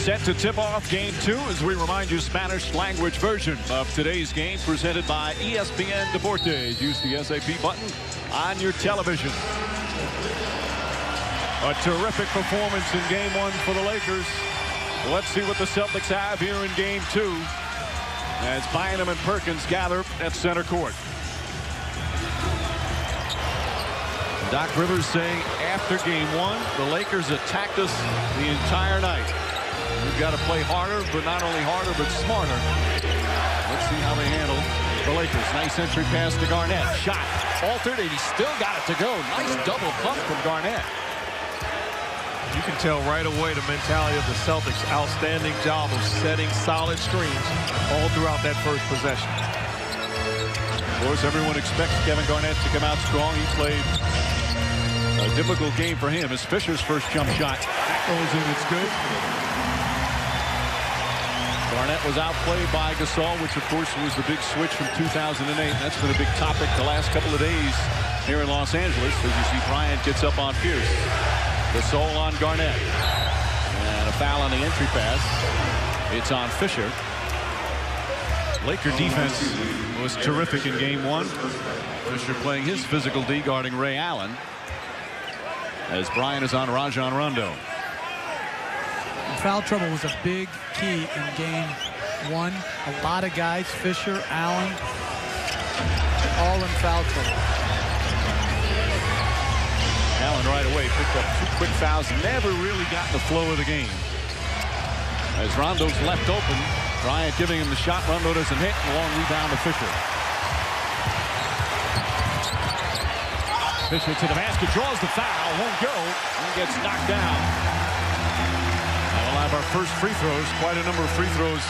Set to tip off game 2 as we remind you Spanish language version of today's game presented by ESPN Deportes. Use the SAP button on your television. A terrific performance in game 1 for the Lakers. Let's see what the Celtics have here in game 2 as Bynum and Perkins gather at center court. Doc Rivers saying after game 1, the Lakers attacked us the entire night. We've got to play harder, but not only harder, but smarter. Let's see how they handle the Lakers. Nice entry pass to Garnett. Shot altered, and he still got it to go. Nice double bump from Garnett. You can tell right away the mentality of the Celtics. Outstanding job of setting solid screens all throughout that first possession. Of course, everyone expects Kevin Garnett to come out strong. He played a difficult game for him. It's Fisher's first jump shot. That goes in. It's good. Garnett was outplayed by Gasol, which of course was the big switch from 2008. That's been a big topic the last couple of days here in Los Angeles as you see Bryant gets up on Pierce. Gasol on Garnett. And a foul on the entry pass. It's on Fisher. Laker defense was terrific in game 1. Fisher playing his physical D guarding Ray Allen as Bryant is on Rajon Rondo. Foul trouble was a big key in game 1. A lot of guys, Fisher, Allen, all in foul trouble. Allen right away picked up 2 quick fouls. Never really got the flow of the game. As Rondo's left open, Bryant giving him the shot. Rondo doesn't hit. A long rebound to Fisher. Fisher to the basket, draws the foul, won't go, and gets knocked down. We'll have our first free throws. Quite a number of free throws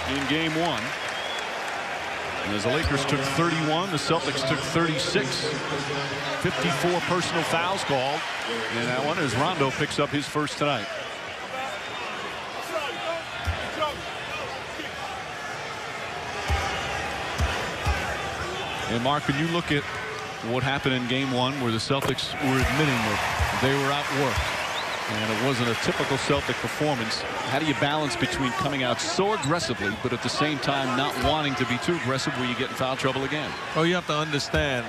in game 1. And as the Lakers took 31, the Celtics took 36. 54 personal fouls called in that one as Rondo picks up his first tonight. And Mark, when you look at what happened in game 1 where the Celtics were admitting that they were outworked and it wasn't a typical Celtic performance, how do you balance between coming out so aggressively but at the same time not wanting to be too aggressive where you get in foul trouble again? Oh, you have to understand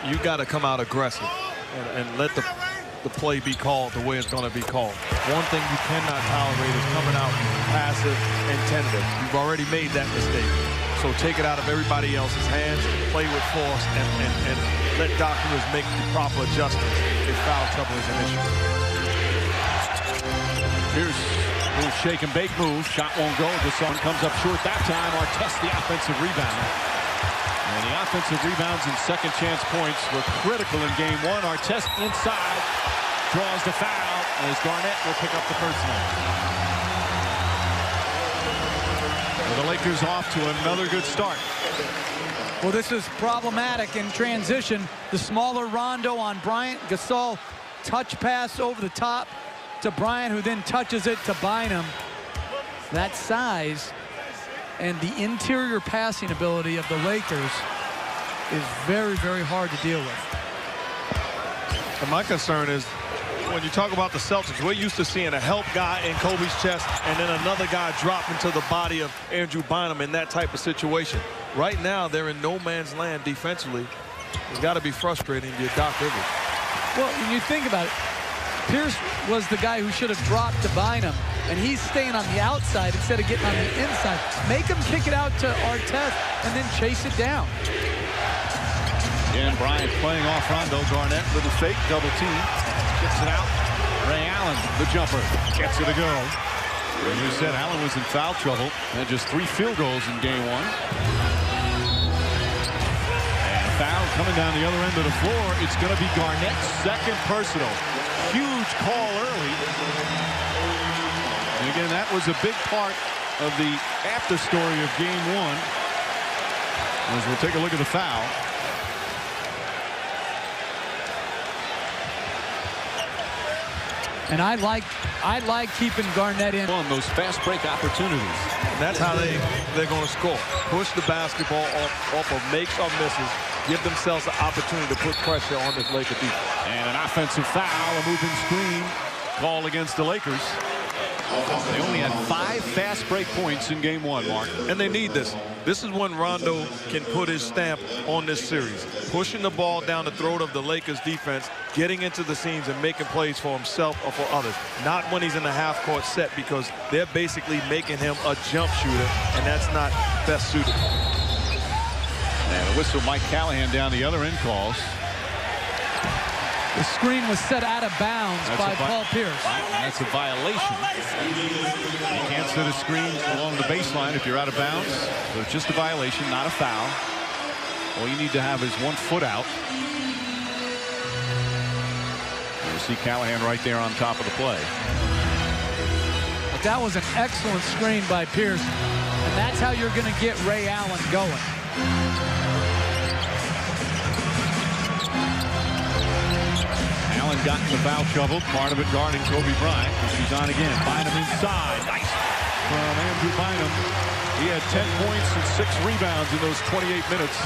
you got to come out aggressive and let the play be called the way it's going to be called. One thing you cannot tolerate is coming out passive and tentative. You've already made that mistake. So take it out of everybody else's hands, play with force, and let Doc Rivers make the proper adjustments if foul trouble is an issue. Here's a little shake and bake move. Shot won't go. The sun comes up short that time. Artest the offensive rebound. And the offensive rebounds and second chance points were critical in game 1. Artest inside draws the foul as Garnett will pick up the personal. The Lakers off to another good start. Well, this is problematic in transition. The smaller Rondo on Bryant. Gasol touch pass over the top to Bryant, who then touches it to Bynum. That size and the interior passing ability of the Lakers is very, very hard to deal with. And my concern is when you talk about the Celtics, we're used to seeing a help guy in Kobe's chest and then another guy drop into the body of Andrew Bynum in that type of situation. Right now, they're in no man's land defensively. It's got to be frustrating to Doc Rivers. Well, when you think about it, Pierce was the guy who should have dropped to Bynum, and he's staying on the outside instead of getting on the inside. Make him kick it out to Artest and then chase it down. And Bryant playing off Rondo. Garnett with a fake double team. Gets it out. Ray Allen, the jumper, gets it to go. As you said, Allen was in foul trouble. Had just 3 field goals in game 1. And a foul coming down the other end of the floor. It's going to be Garnett's second personal. Huge call early. And again, that was a big part of the after story of game 1. As we'll take a look at the foul. And I like keeping Garnett in on those fast break opportunities. That's how they're going to score. Push the basketball off of makes or misses. Give themselves the opportunity to put pressure on this Laker defense. And an offensive foul, a moving screen call against the Lakers. They only had 5 fast break points in game 1, Mark. And they need this. This is when Rondo can put his stamp on this series. Pushing the ball down the throat of the Lakers defense, getting into the seams and making plays for himself or for others. Not when he's in the half-court set, because they're basically making him a jump shooter, and that's not best suited. And a whistle, Mike Callahan down the other end calls. The screen was set out of bounds by Paul Pierce. That's a violation. You can't set a screen along the baseline if you're out of bounds. So it's just a violation, not a foul. All you need to have is 1 foot out. You see Callahan right there on top of the play. But that was an excellent screen by Pierce. And that's how you're going to get Ray Allen going. Allen got in the foul trouble. Part of it guarding Kobe Bryant. She's on again. Bynum inside. Nice from Andrew Bynum. He had 10 points and 6 rebounds in those 28 minutes.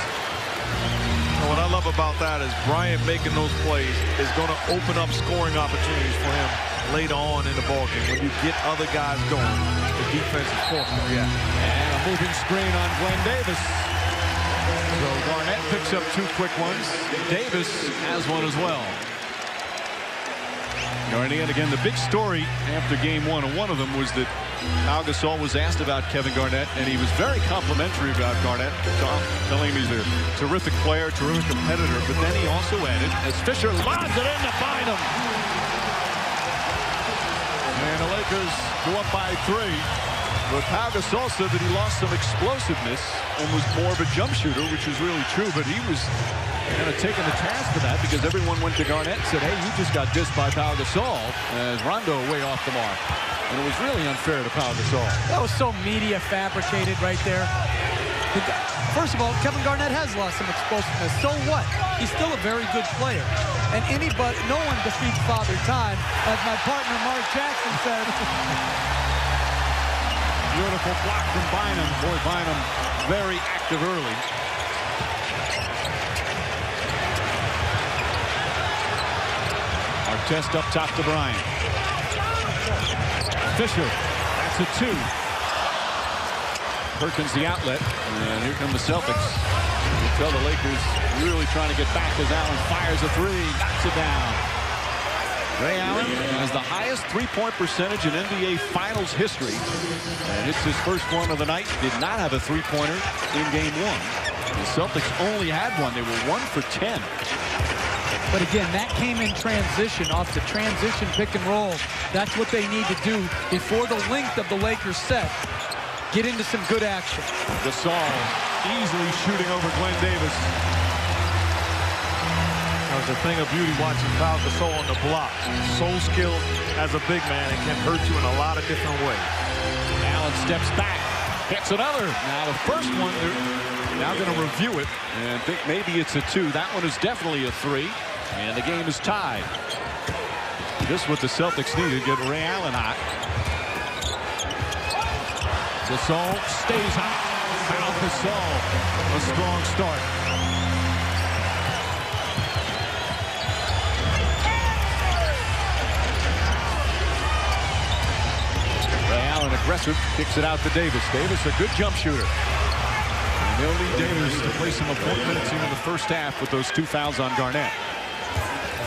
And what I love about that is Bryant making those plays is going to open up scoring opportunities for him later on in the ballgame. When you get other guys going, the defense is forced to react. And a moving screen on Glenn Davis. So Garnett picks up 2 quick ones. Davis has one as well. And again, the big story after game 1, and one of them was that Pau Gasol was asked about Kevin Garnett, and he was very complimentary about Garnett, telling him he's a terrific player, terrific competitor. But then he also added, as Fisher lobs it in to Bynum. And the Lakers go up by 3. But Pau Gasol said that he lost some explosiveness and was more of a jump shooter, which is really true. But he was kind of taking the task for that, because everyone went to Garnett and said, hey, you just got dissed by Pau Gasol, as Rondo way off the mark. And it was really unfair to Pau Gasol. That was so media fabricated right there. First of all, Kevin Garnett has lost some explosiveness. So what? He's still a very good player. And no one defeats Father Time, as my partner Mark Jackson said. Beautiful block from Bynum. Boy, Bynum very active early. Artest up top to Bryant. Fisher, that's a 2. Perkins the outlet, and here come the Celtics. You can tell the Lakers really trying to get back as Allen fires a 3, knocks it down. Ray Allen has the highest 3-point percentage in NBA Finals history, and it's his first one of the night. Did not have a 3-pointer in game 1. The Celtics only had one. They were 1 for 10. But again, that came in transition, off the transition pick and roll. That's what they need to do before the length of the Lakers set. Get into some good action. Gasol easily shooting over Glenn Davis. That was a thing of beauty watching Pau Gasol on the block. So skilled as a big man and can hurt you in a lot of different ways. Allen steps back, hits another. Now the first one, they're now going to review it and think maybe it's a 2. That one is definitely a 3. And the game is tied. Just what the Celtics needed, get Ray Allen hot. Gasol stays hot. Pau Gasol, a strong start. Ray Allen aggressive, kicks it out to Davis. Davis, a good jump shooter. And they'll need Davis to play some important minutes in the first half with those 2 fouls on Garnett.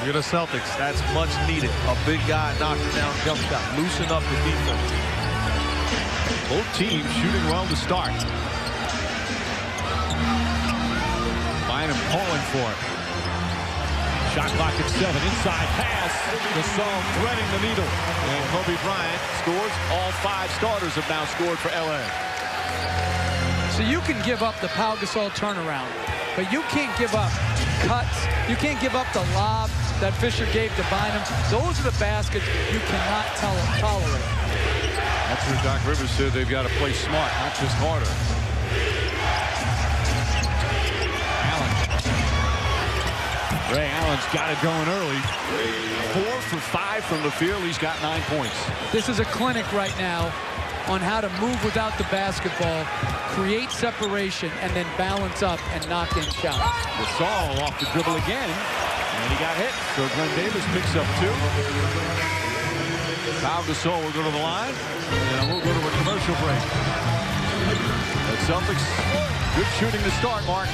You're the Celtics. That's much needed. A big guy knocking down jump shot. Loosen up the defense. Both teams shooting well to start. Bynum calling for it. Shot clock at 7. Inside pass. Gasol threading the needle. And Kobe Bryant scores. All 5 starters have now scored for LA. So you can give up the Pau Gasol turnaround, but you can't give up cuts. You can't give up the lob that Fisher gave to Bynum. Those are the baskets you cannot tolerate. That's what Doc Rivers said. They've got to play smart, not just harder. Allen. Ray Allen's got it going early. 4 for 5 from the field. He's got 9 points. This is a clinic right now on how to move without the basketball, create separation, and then balance up and knock in shots. Gasol off the dribble again, and he got hit. So Glenn Davis picks up 2. Pau Gasol will go to the line, and we'll go to a commercial break. The Celtics, good shooting to start, Mark.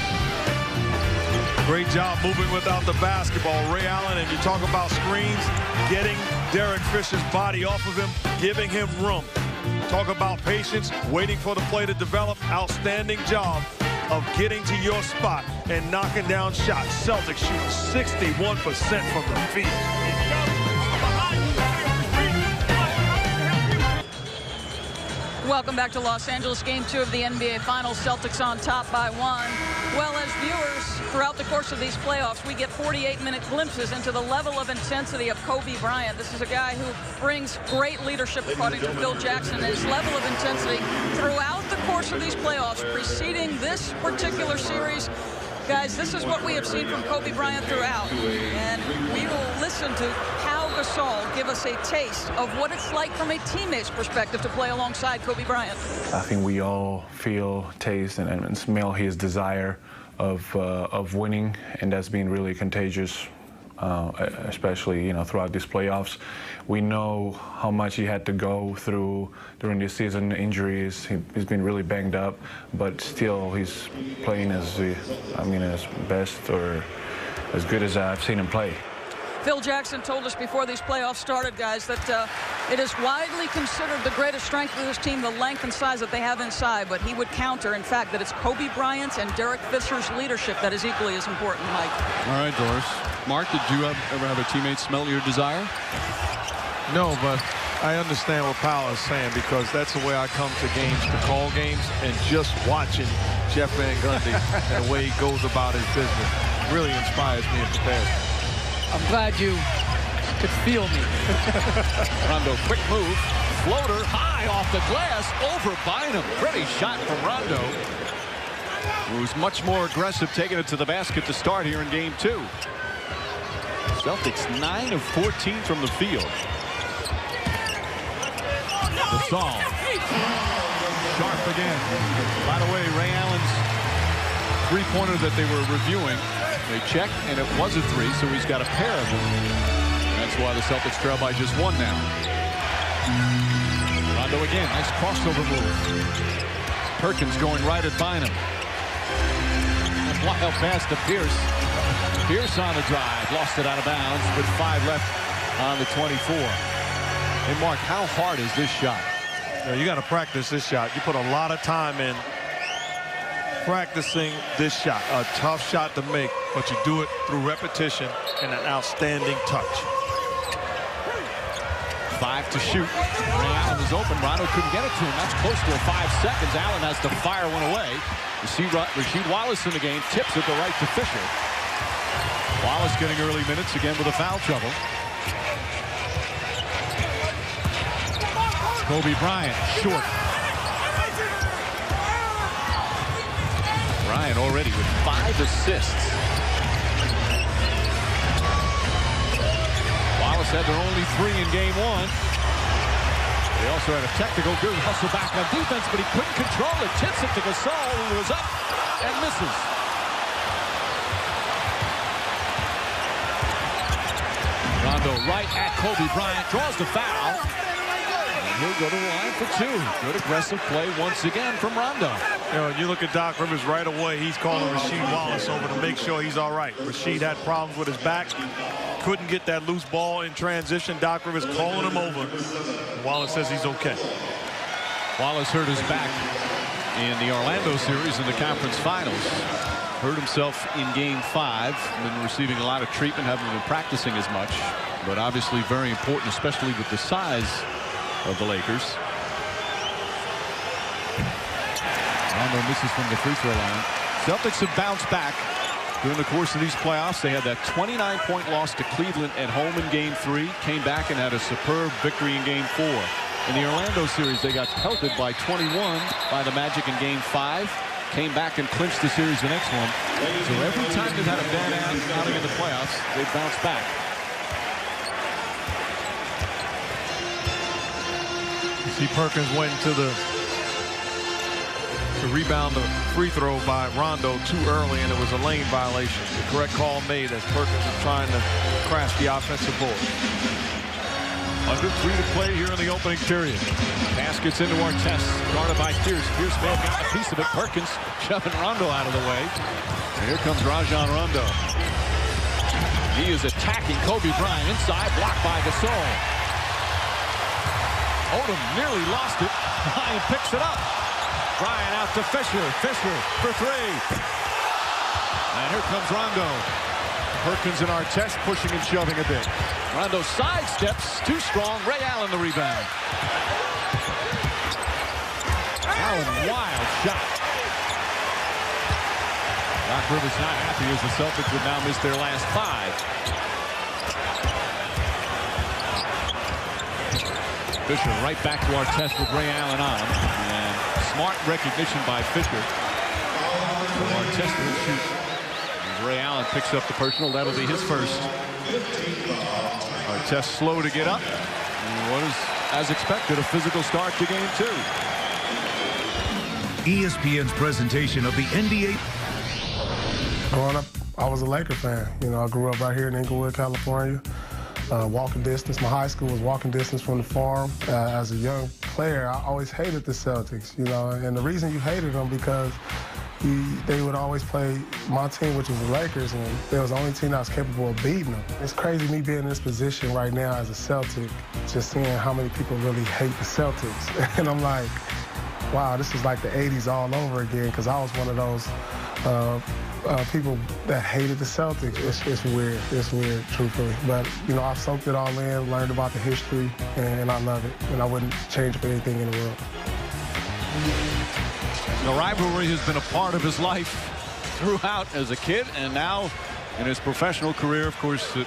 Great job moving without the basketball, Ray Allen. And you talk about screens, getting Derek Fisher's body off of him, giving him room. Talk about patience, waiting for the play to develop. Outstanding job of getting to your spot and knocking down shots. Celtics shooting 61% from the field. Welcome back to Los Angeles. Game 2 of the NBA Finals. Celtics on top by 1. Well, as viewers, throughout the course of these playoffs, we get 48-minute glimpses into the level of intensity of Kobe Bryant. This is a guy who brings great leadership, according to Phil Jackson. His level of intensity throughout the course of these playoffs, preceding this particular series. Guys, this is what we have seen from Kobe Bryant throughout. And we will listen to Pau Gasol give us a taste of what it's like from a teammate's perspective to play alongside Kobe Bryant. I think we all feel, taste, and smell his desire of winning, and that's been really contagious, especially throughout these playoffs. We know how much he had to go through during this season, injuries. He's been really banged up, but still he's playing as best or as good as I've seen him play. Phil Jackson told us before these playoffs started, guys, that it is widely considered the greatest strength of this team, the length and size that they have inside, but he would counter, in fact, that it's Kobe Bryant's and Derek Fisher's leadership that is equally as important, Mike. All right, Doris. Mark, did you ever have a teammate smell your desire? No, but I understand what Powell is saying, because that's the way I come to games, to call games, and just watching Jeff Van Gundy and the way he goes about his business really inspires me and prepares me. I'm glad you could feel me. Rondo, quick move, floater, high off the glass, over Bynum. Pretty shot from Rondo, who's much more aggressive, taking it to the basket to start here in game 2. Celtics 9 of 14 from the field. Gasol. Sharp again. By the way, Ray Allen's three-pointer that they were reviewing, they checked, and it was a 3, so he's got a pair of them. That's why the Celtics trail by just 1 now. Rondo again, nice crossover move. Perkins going right at Bynum. And wild pass to Pierce. Pierce on the drive, lost it out of bounds with 5 left on the 24. Hey, Mark, how hard is this shot? You got to practice this shot. You put a lot of time in practicing this shot. A tough shot to make, but you do it through repetition and an outstanding touch. 5 to shoot. Ray Allen was open. Rondo couldn't get it to him. That's close to a 5 seconds. Allen has to fire one away. You see Rasheed Wallace in the game. Tips it the right to Fisher. Wallace getting early minutes again with a foul trouble. Kobe Bryant, short. Bryant already with 5 assists. Wallace had their only 3 in game 1. They also had a technical. Good hustle back on defense, but he couldn't control it. Tips it to Gasol, who was up and misses. Rondo right at Kobe Bryant, draws the foul. He'll go to the line for 2. Good aggressive play once again from Rondo. You look at Doc Rivers right away. He's calling Rasheed Wallace over to make sure he's all right. Rasheed had problems with his back. Couldn't get that loose ball in transition. Doc Rivers calling him over. Wallace says he's okay. Wallace hurt his back in the Orlando series in the conference finals. Hurt himself in game 5. Been receiving a lot of treatment. Haven't been practicing as much. But obviously very important, especially with the size of the Lakers. Rondo misses from the free throw line. Celtics have bounced back during the course of these playoffs. They had that 29-point loss to Cleveland at home in game 3. Came back and had a superb victory in game 4. In the Orlando series, they got pelted by 21 by the Magic in game 5. Came back and clinched the series the next one. So every time they've had a bad outing in the playoffs, they've bounced back. See, Perkins went to rebound the free throw by Rondo too early, and it was a lane violation. The correct call made as Perkins was trying to crash the offensive board. Under 3 to play here in the opening period. Pass gets into Artest, guarded by Pierce. Pierce may have gotten a piece of it. Perkins shoving Rondo out of the way. And here comes Rajon Rondo. He is attacking Kobe Bryant inside, blocked by Gasol. Odom nearly lost it. Bryant picks it up. Bryant out to Fisher. Fisher for 3. And here comes Rondo. Perkins and Artest pushing and shoving a bit. Rondo sidesteps, too strong. Ray Allen the rebound. Allen, wild shot. Doc Rivers not happy as the Celtics would now miss their last 5. Fisher right back to Artest with Ray Allen on him. And smart recognition by Fisher. So Artest will shoot. Ray Allen picks up the personal. That'll be his first. Artest slow to get up. And what is, as expected, a physical start to game 2. ESPN's presentation of the NBA. Growing up, I was a Laker fan. You know, I grew up right here in Inglewood, California. Walking distance. My high school was walking distance from the farm. As a young player, I always hated the Celtics, you know, and the reason you hated them because they would always play my team, which was the Lakers, and they was the only team that was capable of beating them. It's crazy me being in this position right now as a Celtic, just seeing how many people really hate the Celtics. And I'm like, wow, this is like the 80s all over again, because I was one of those people that hated the Celtics. It's weird. It's weird, truthfully. But, you know, I've soaked it all in, learned about the history, and I love it. And I wouldn't change it for anything in the world. The rivalry has been a part of his life throughout as a kid, and now in his professional career. Of course, it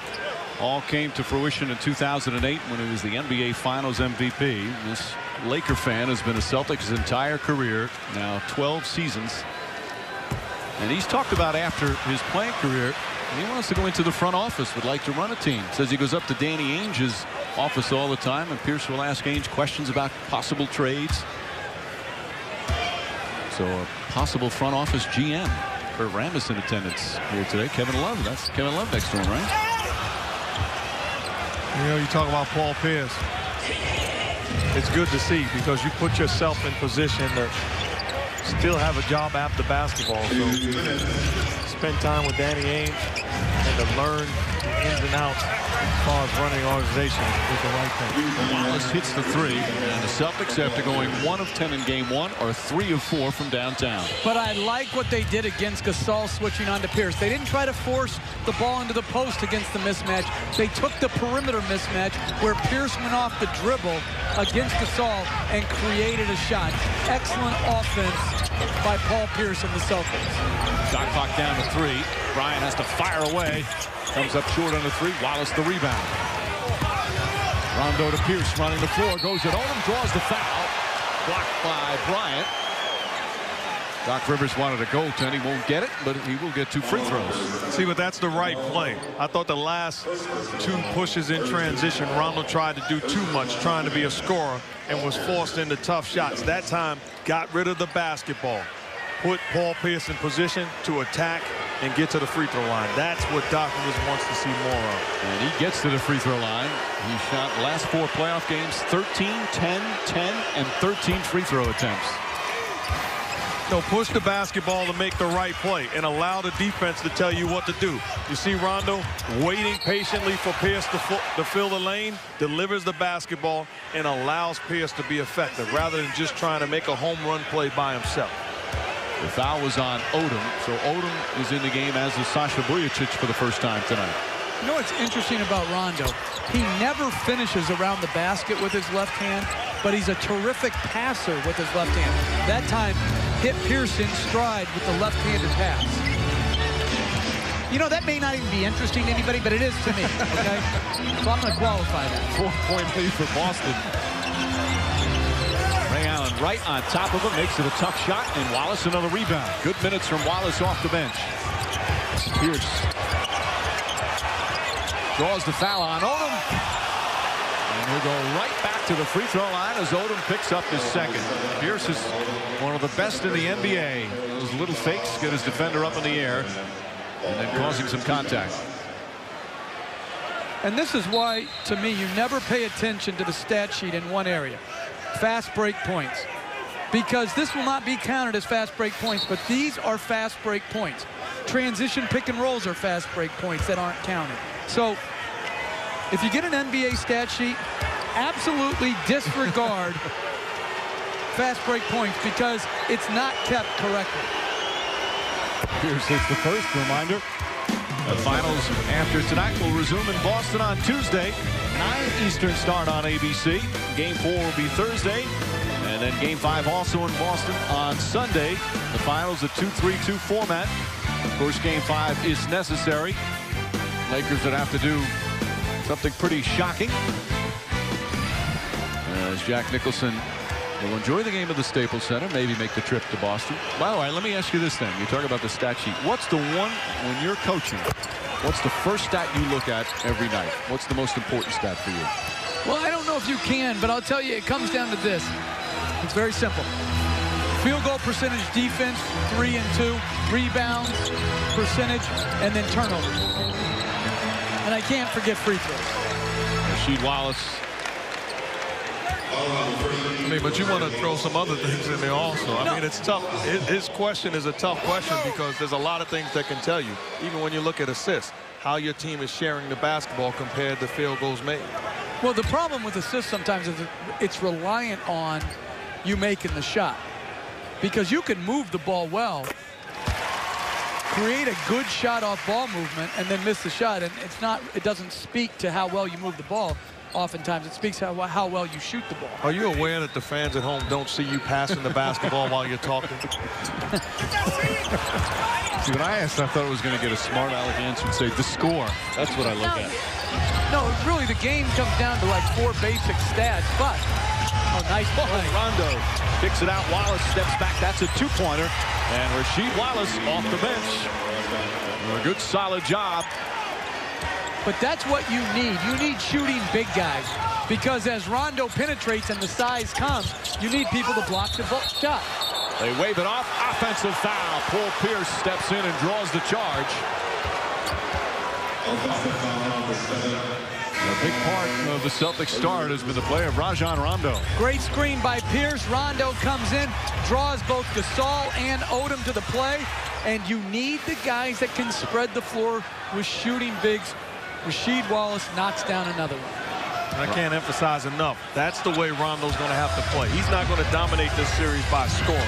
all came to fruition in 2008 when he was the NBA Finals MVP. This Laker fan has been a Celtic his entire career, now 12 seasons. And he's talked about after his playing career, he wants to go into the front office, would like to run a team. Says he goes up to Danny Ainge's office all the time, and Pierce will ask Ainge questions about possible trades. So a possible front office GM. Kurt Rambis in attendance here today. Kevin Love. That's Kevin Love next to him, right? You know, you talk about Paul Pierce. It's good to see because you put yourself in position to still have a job after basketball. So spend time with Danny Ainge and to learn the ins and outs as far as running an organization is the right thing. Wallace hits the 3, and the Celtics, after going 1 of 10 in game 1, are 3 of 4 from downtown. But I like what they did against Gasol switching on to Pierce. They didn't try to force the ball into the post against the mismatch. They took the perimeter mismatch where Pierce went off the dribble against Gasol and created a shot. Excellent offense by Paul Pierce and the Celtics. Shot clock down to 3. Bryant has to fire away. Comes up short on the 3. Wallace the rebound. Rondo to Pierce running the floor. Goes at Odom. Draws the foul. Blocked by Bryant. Doc Rivers wanted a goaltend. He won't get it, but he will get 2 free throws. See, but that's the right play. I thought the last 2 pushes in transition, Rondo tried to do too much, trying to be a scorer, and was forced into tough shots. That time, got rid of the basketball. Put Paul Pierce in position to attack and get to the free throw line. That's what Doc Rivers wants to see more of. And he gets to the free throw line. He shot last 4 playoff games 13, 10, 10, and 13 free throw attempts. No, push the basketball to make the right play and allow the defense to tell you what to do. You see Rondo waiting patiently for Pierce to fill the lane, delivers the basketball, and allows Pierce to be effective rather than just trying to make a home run play by himself. The foul was on Odom, so Odom is in the game, as is Sasha Vujacic for the first time tonight. You know what's interesting about Rondo? He never finishes around the basket with his left hand, but he's a terrific passer with his left hand. That time, hit Pierce in stride with the left-handed pass. You know, that may not even be interesting to anybody, but it is to me, okay? So I'm going to qualify that. 4-point lead for Boston. Ray Allen right on top of him, makes it a tough shot, and Wallace another rebound. Good minutes from Wallace off the bench. Pierce draws the foul on Odom. And he'll go right back to the free throw line as Odom picks up his second. Pierce is one of the best in the NBA. Those little fakes get his defender up in the air and then causing some contact. And this is why, to me, you never pay attention to the stat sheet in one area. Fast break points. Because this will not be counted as fast break points, but these are fast break points. Transition pick and rolls are fast break points that aren't counted. So if you get an NBA stat sheet, absolutely disregard fast break points because it's not kept correctly. Here's the first reminder. The finals after tonight will resume in Boston on Tuesday. 9 Eastern start on ABC. Game 4 will be Thursday. And then Game 5 also in Boston on Sunday. The finals a 2-3-2 format. Of course, Game 5 is necessary. Lakers would have to do something pretty shocking. As Jack Nicholson will enjoy the game at the Staples Center, maybe make the trip to Boston. By the way, let me ask you this then. You talk about the stat sheet. What's the one, when you're coaching, what's the first stat you look at every night? What's the most important stat for you? Well, I don't know if you can, but I'll tell you, it comes down to this. It's very simple. Field goal percentage, defense, 3 and 2, rebounds, percentage, and then turnovers. And I can't forget free throws. Rasheed Wallace. I mean, but you want to throw some other things in there also. I mean, it's tough. His question is a tough question because there's a lot of things that can tell you, even when you look at assists, how your team is sharing the basketball compared to field goals made. Well, the problem with assists sometimes is it's reliant on you making the shot. Because you can move the ball well, create a good shot off ball movement, and then miss the shot. And it doesn't speak to how well you move the ball. Oftentimes, it speaks how well you shoot the ball. Are you aware that the fans at home don't see you passing the basketball while you're talking? See, when I asked, I thought I was going to get a smart aleck answer and say the score. That's what I look at. No, really, the game comes down to like 4 basic stats, but nice play. Rondo kicks it out. Wallace steps back. That's a 2-pointer. And Rasheed Wallace off the bench. A good, solid job. But that's what you need. You need shooting big guys. Because as Rondo penetrates and the size comes, you need people to block the shot. They wave it off. Offensive foul. Paul Pierce steps in and draws the charge. A big part of the Celtics start has been the play of Rajon Rondo. Great screen by Pierce. Rondo comes in, draws both Gasol and Odom to the play. And you need the guys that can spread the floor with shooting bigs. Rasheed Wallace knocks down another one. I can't emphasize enough. That's the way Rondo's going to have to play. He's not going to dominate this series by scoring.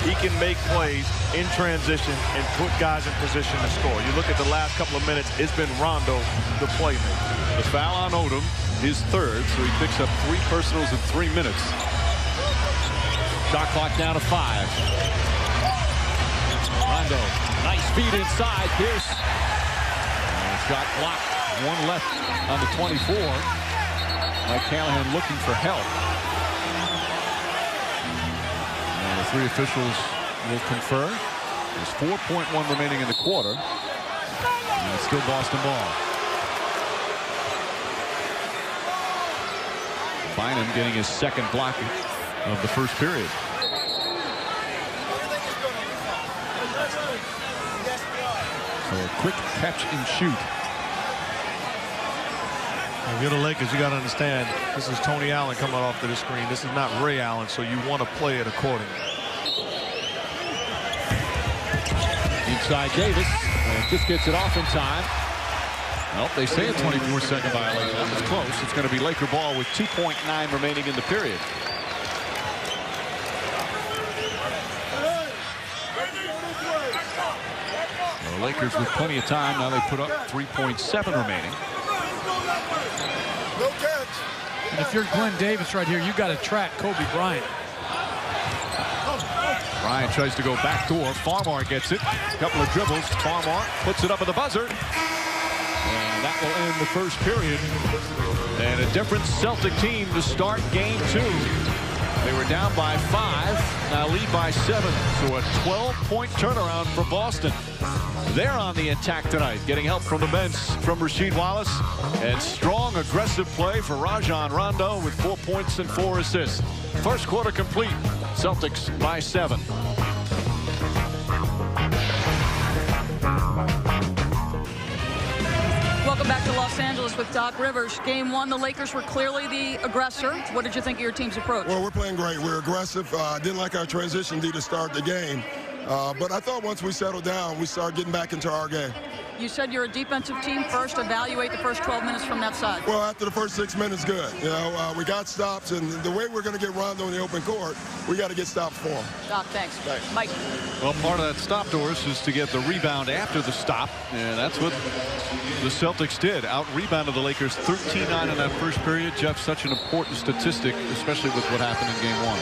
He can make plays in transition and put guys in position to score. You look at the last couple of minutes, it's been Rondo the playmaker. The foul on Odom, his third, so he picks up 3 personals in 3 minutes. Shot clock down to 5. Rondo, nice feed inside. Pierce. Shot blocked. 1 left on the 24. Mike Callahan looking for help. And the 3 officials will confer. There's 4.1 remaining in the quarter. And it's still Boston ball. Bynum getting his second block of the first period. So a quick catch and shoot. If you're the Lakers, you got to understand, this is Tony Allen coming off to the screen. This is not Ray Allen, so you want to play it accordingly. Inside Davis, and just gets it off in time. Well, they say a 24-second violation. That was close. It's going to be Laker ball with 2.9 remaining in the period. The Lakers with plenty of time. Now they put up 3.7 remaining. And if you're Glenn Davis right here, you got to track Kobe Bryant. Bryant tries to go backdoor. Farmar gets it. A couple of dribbles. Farmar puts it up at the buzzer. And that will end the first period. And a different Celtic team to start game 2. They were down by 5, now lead by 7. So a 12-point turnaround for Boston. They're on the attack tonight, getting help from the bench from Rasheed Wallace. And strong, aggressive play for Rajon Rondo with 4 points and 4 assists. First quarter complete. Celtics by 7. Welcome Welcome back to Los Angeles with Doc Rivers. Game one, the Lakers were clearly the aggressor. What did you think of your team's approach? Well, we're playing great. We're aggressive. I didn't like our transition D to start the game. But I thought once we settled down, we started getting back into our game. You said you're a defensive team first. Evaluate the first 12 minutes from that side. Well, after the first 6 minutes, good. You know, we got stops, and the way we're going to get Rondo in the open court, we got to get stops for him. Doc, thanks. Mike. Well, part of that stop, Doris, is to get the rebound after the stop, and that's what the Celtics did. Out-rebounded the Lakers 13-9 in that first period. Jeff, such an important statistic, especially with what happened in Game 1.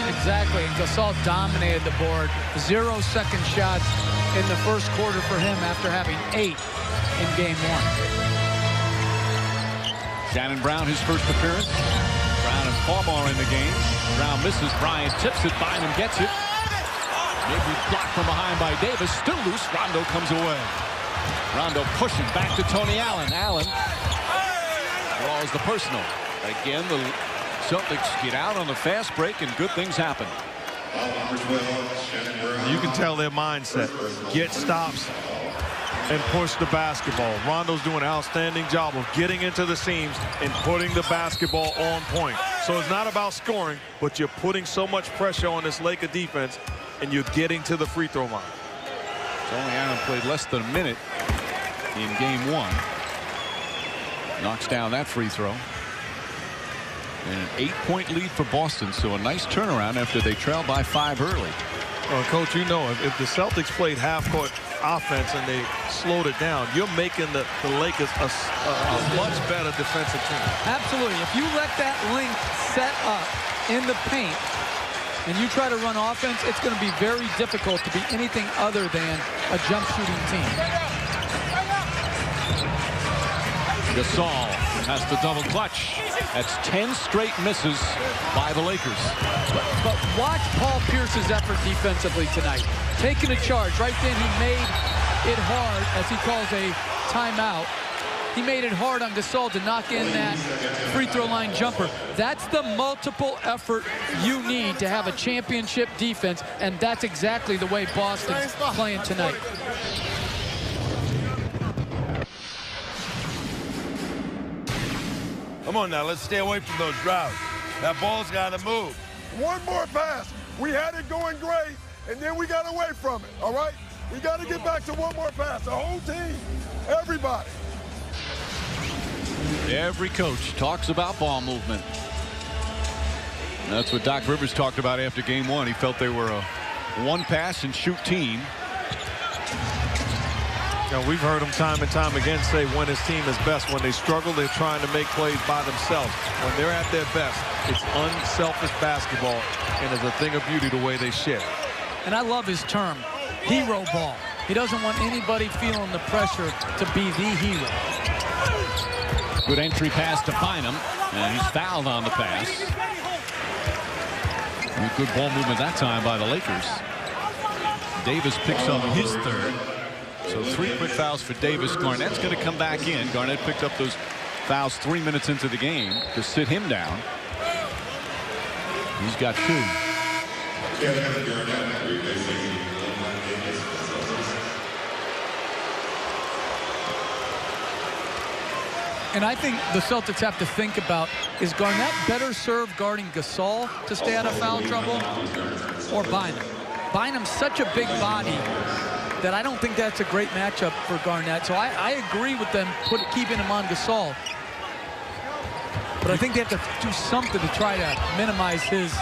Exactly. And Gasol dominated the board. 0 second shots in the first quarter for him after having 8 in Game 1. Shannon Brown, his first appearance. Brown and Farmar in the game. Brown misses. Bryant tips it. Bynum gets it. Maybe blocked from behind by Davis. Still loose. Rondo comes away. Rondo pushing back to Tony Allen. Allen draws the personal. Again, the Celtics get out on the fast break, and good things happen. You can tell their mindset. Get stops and push the basketball. Rondo's doing an outstanding job of getting into the seams and putting the basketball on point. So it's not about scoring, but you're putting so much pressure on this Laker defense, and you're getting to the free throw line. Tony Allen played less than a minute in Game 1. Knocks down that free throw. And an 8-point lead for Boston, so a nice turnaround after they trailed by 5 early. Well, Coach, you know, if the Celtics played half-court offense and they slowed it down, you're making the Lakers a much better defensive team. Absolutely. If you let that length set up in the paint and you try to run offense, it's going to be very difficult to be anything other than a jump shooting team. Gasol has to double clutch. That's 10 straight misses by the Lakers. But watch Paul Pierce's effort defensively tonight. Taking a charge. Right then he made it hard, as he calls a timeout. He made it hard on Gasol to knock in that free throw line jumper. That's the multiple effort you need to have a championship defense, and that's exactly the way Boston's playing tonight. Come on now, let's stay away from those drives. That ball's got to move. One more pass. We had it going great, and then we got away from it, all right? We got to get back to one more pass. The whole team, everybody. Every coach talks about ball movement. And that's what Doc Rivers talked about after Game 1. He felt they were a one-pass-and-shoot team. You know, we've heard him time and time again say when his team is best. When they struggle, they're trying to make plays by themselves. When they're at their best, it's unselfish basketball, and it's a thing of beauty the way they shift. And I love his term, hero ball. He doesn't want anybody feeling the pressure to be the hero. Good entry pass to Bynum, and he's fouled on the pass. And good ball movement that time by the Lakers. Davis picks up his third. So 3 quick fouls for Davis. Garnett's going to come back in. Garnett picked up those fouls 3 minutes into the game to sit him down. He's got 2. And I think the Celtics have to think about, is Garnett better served guarding Gasol to stay out of foul trouble, or Bynum? Bynum's such a big body that I don't think that's a great matchup for Garnett. So I agree with them keeping him on Gasol. But I think they have to do something to try to minimize his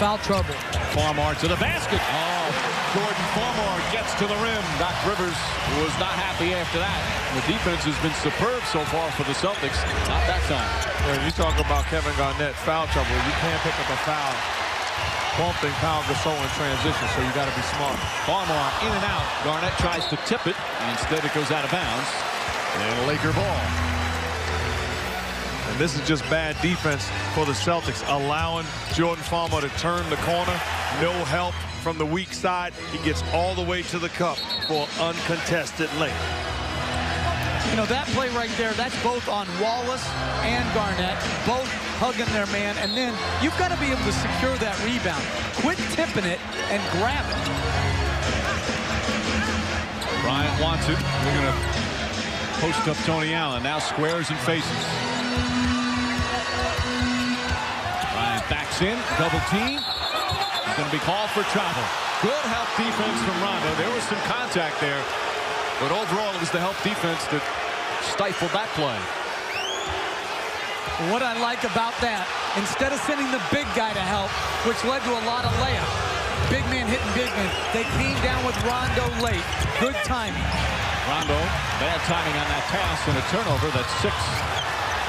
foul trouble. Farmar to the basket. Oh, Jordan Farmar gets to the rim. Doc Rivers was not happy after that. The defense has been superb so far for the Celtics. Not that time. When you talk about Kevin Garnett foul trouble, you can't pick up a foul bumping Pau Gasol in transition, so you got to be smart. Farmar in and out. Garnett tries to tip it. Instead, it goes out of bounds. And Laker ball. And this is just bad defense for the Celtics, allowing Jordan Farmar to turn the corner. No help from the weak side. He gets all the way to the cup for uncontested length. You know, that play right there, that's both on Wallace and Garnett, both hugging their man, and then you've got to be able to secure that rebound. Quit tipping it and grab it. Bryant wants it. They're going to post up Tony Allen. Now squares and faces. Bryant backs in, double team. He's going to be called for travel. Good help defense from Rondo. There was some contact there, but overall it was the help defense that stifled that play. What I like about that, instead of sending the big guy to help, which led to a lot of layups, big man hitting big man, they came down with Rondo late. Good timing. Rondo, bad timing on that pass and a turnover. That's 6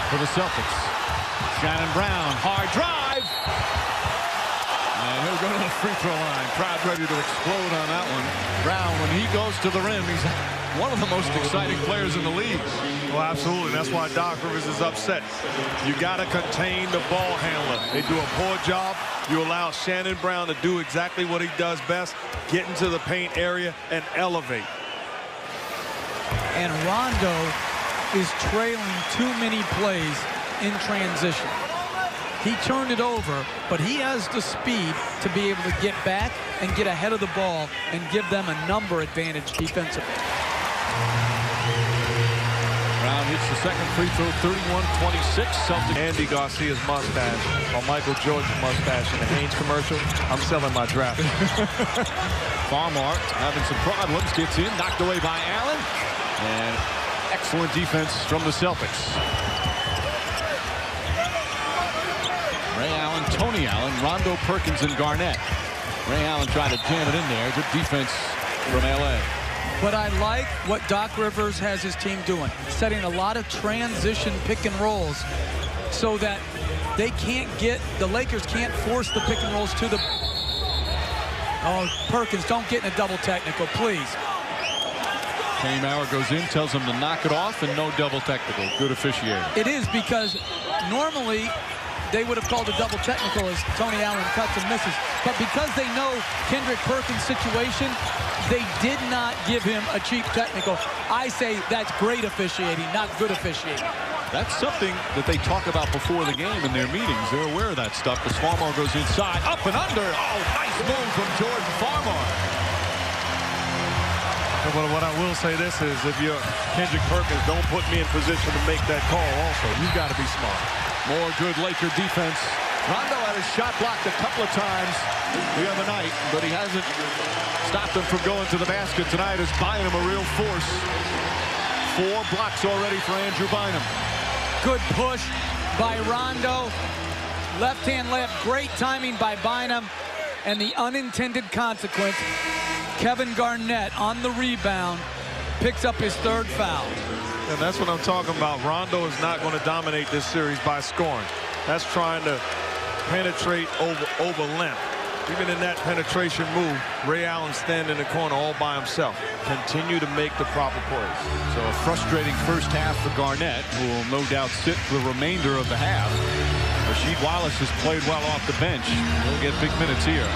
for the Celtics. Shannon Brown, hard drive. And he'll go to the free throw line. Crowd ready to explode on that one. Brown, when he goes to the rim, he's one of the most exciting players in the league. Well, absolutely. That's why Doc Rivers is upset. You got to contain the ball handler. They do a poor job. You allow Shannon Brown to do exactly what he does best, get into the paint area and elevate. And Rondo is trailing too many plays in transition. He turned it over, but he has the speed to be able to get back and get ahead of the ball and give them a number advantage defensively. Brown hits the second free throw, 31-26. Celtics. Andy Garcia's mustache, or Michael Jordan's mustache in the Hanes commercial. I'm selling my draft. Farmar having some problems, gets in, knocked away by Allen. And excellent defense from the Celtics. Ray Allen, Tony Allen, Rondo, Perkins, and Garnett. Ray Allen tried to jam it in there. Good defense from L.A. But I like what Doc Rivers has his team doing, setting a lot of transition pick and rolls so that they can't get, the Lakers can't force the pick and rolls to the, oh, Perkins, don't get in a double technical, please. Kenny Maurer goes in, tells him to knock it off, and no double technical. Good officiating. It is, because normally they would have called a double technical as Tony Allen cuts and misses. But because they know Kendrick Perkins' situation, they did not give him a cheap technical. I say that's great officiating, not good officiating. That's something that they talk about before the game in their meetings. They're aware of that stuff. As Farmar goes inside, up and under. Oh, nice move from Jordan Farmar. But what I will say this is, if you're Kendrick Perkins, don't put me in position to make that call also. You've got to be smart. More good Laker defense. Rondo had his shot blocked a couple of times the other night, but he hasn't stopped him from going to the basket tonight as Bynum a real force. 4 blocks already for Andrew Bynum. Good push by Rondo. Left-hand layup, great timing by Bynum. And the unintended consequence, Kevin Garnett on the rebound picks up his 3rd foul. And that's what I'm talking about. Rondo is not going to dominate this series by scoring. That's trying to penetrate over length. Even in that penetration move, Ray Allen standing in the corner all by himself. Continue to make the proper plays. So a frustrating first half for Garnett, who will no doubt sit for the remainder of the half. Rasheed Wallace has played well off the bench. He'll get big minutes here.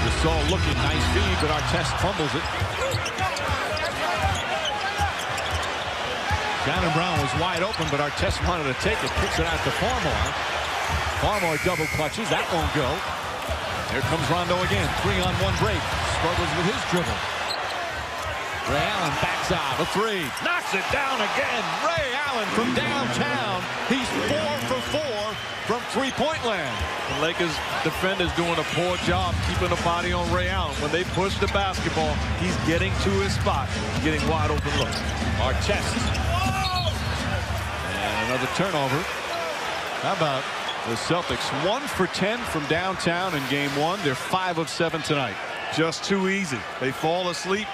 Gasol looking, nice feed, but Artest fumbles it. Shannon Brown was wide open, but Artest wanted to take it. Kicks it out to Farmar. Farmar double clutches. That won't go. Here comes Rondo again. 3-on-1 break. Struggles with his dribble. Ray Allen backs out. A 3. Knocks it down again. Ray Allen from downtown. He's 4 for 4 from three-point land. The Lakers defenders doing a poor job keeping the body on Ray Allen. When they push the basketball, he's getting to his spot, getting wide open looks. Artest. And another turnover. How about the Celtics? 1 for 10 from downtown in game 1. They're 5 of 7 tonight. Just too easy. They fall asleep.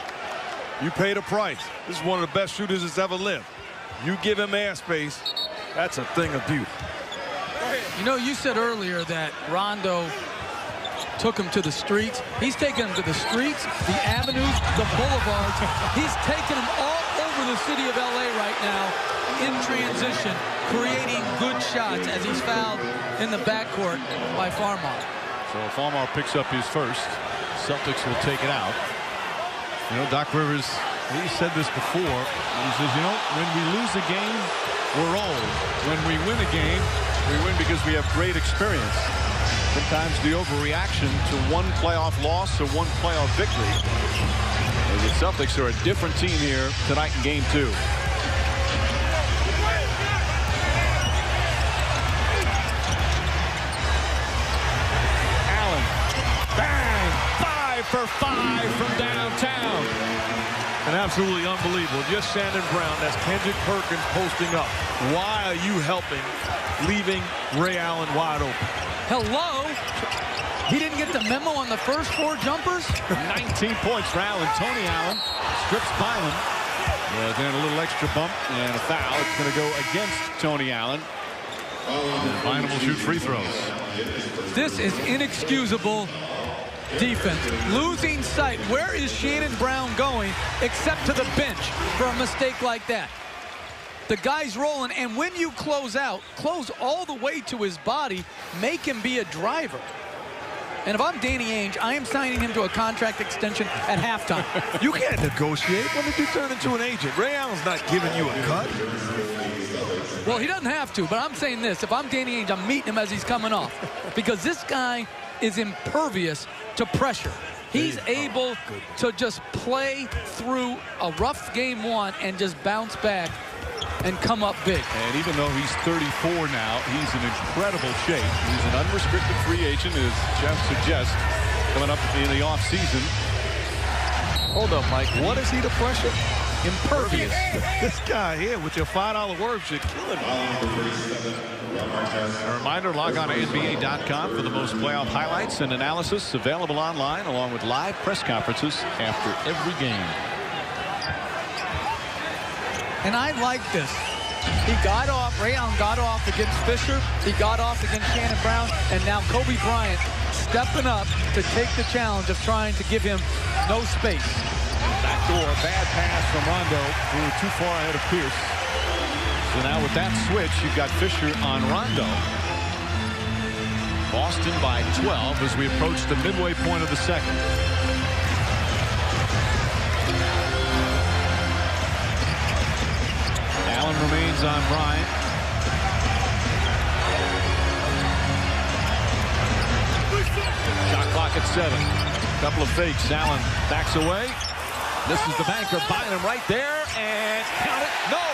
You pay the price. This is one of the best shooters that's ever lived. You give him airspace, that's a thing of beauty. You know, you said earlier that Rondo took him to the streets. He's taken him to the streets, the avenues, the boulevards. He's taken him all over the city of L.A. right now in transition, creating good shots as he's fouled in the backcourt by Farmar. So Farmar picks up his first. Celtics will take it out. You know, Doc Rivers, he said this before. He says, you know, when we lose a game, we're old. When we win a game, we win because we have great experience. Sometimes the overreaction to one playoff loss or one playoff victory. The Celtics are a different team here tonight in Game 2. Allen, bang, 5 for 5 from downtown. And absolutely unbelievable. Just Shannon Brown. That's Kendrick Perkins posting up. Why are you helping, leaving Ray Allen wide open? Hello? He didn't get the memo on the first 4 jumpers? 19 points for Allen. Tony Allen strips Bynum. Then a little extra bump and a foul. It's going to go against Tony Allen. And Bynum will shoot free throws. This is inexcusable defense. Losing sight. Where is Shannon Brown going except to the bench for a mistake like that? The guy's rolling, and when you close out, close all the way to his body, make him be a driver. And if I'm Danny Ainge, I am signing him to a contract extension at halftime. You can't negotiate. When did you turn into an agent? Ray Allen's not giving you a cut. Well, he doesn't have to, but I'm saying this. If I'm Danny Ainge, I'm meeting him as he's coming off. Because this guy is impervious to pressure. He's able to just play through a rough game 1 and just bounce back and come up big. And even though he's 34 now, he's in incredible shape. He's an unrestricted free agent, as Jeff suggests, coming up in the offseason. Hold up, Mike. What is he to pressure? Impervious. This guy here with your $5 words should kill him. A reminder, log on to NBA.com for the most playoff highlights and analysis available online, along with live press conferences after every game. And I like this. He got off, Ray Allen got off against Fisher. He got off against Shannon Brown. And now Kobe Bryant stepping up to take the challenge of trying to give him no space. Backdoor, bad pass from Rondo. We were too far ahead of Pierce. So now with that switch, you've got Fisher on Rondo. Boston by 12 as we approach the midway point of the second. Allen remains on Bryant. Shot clock at 7. Couple of fakes. Allen backs away. This is the banker. Bynum right there. And count it. No.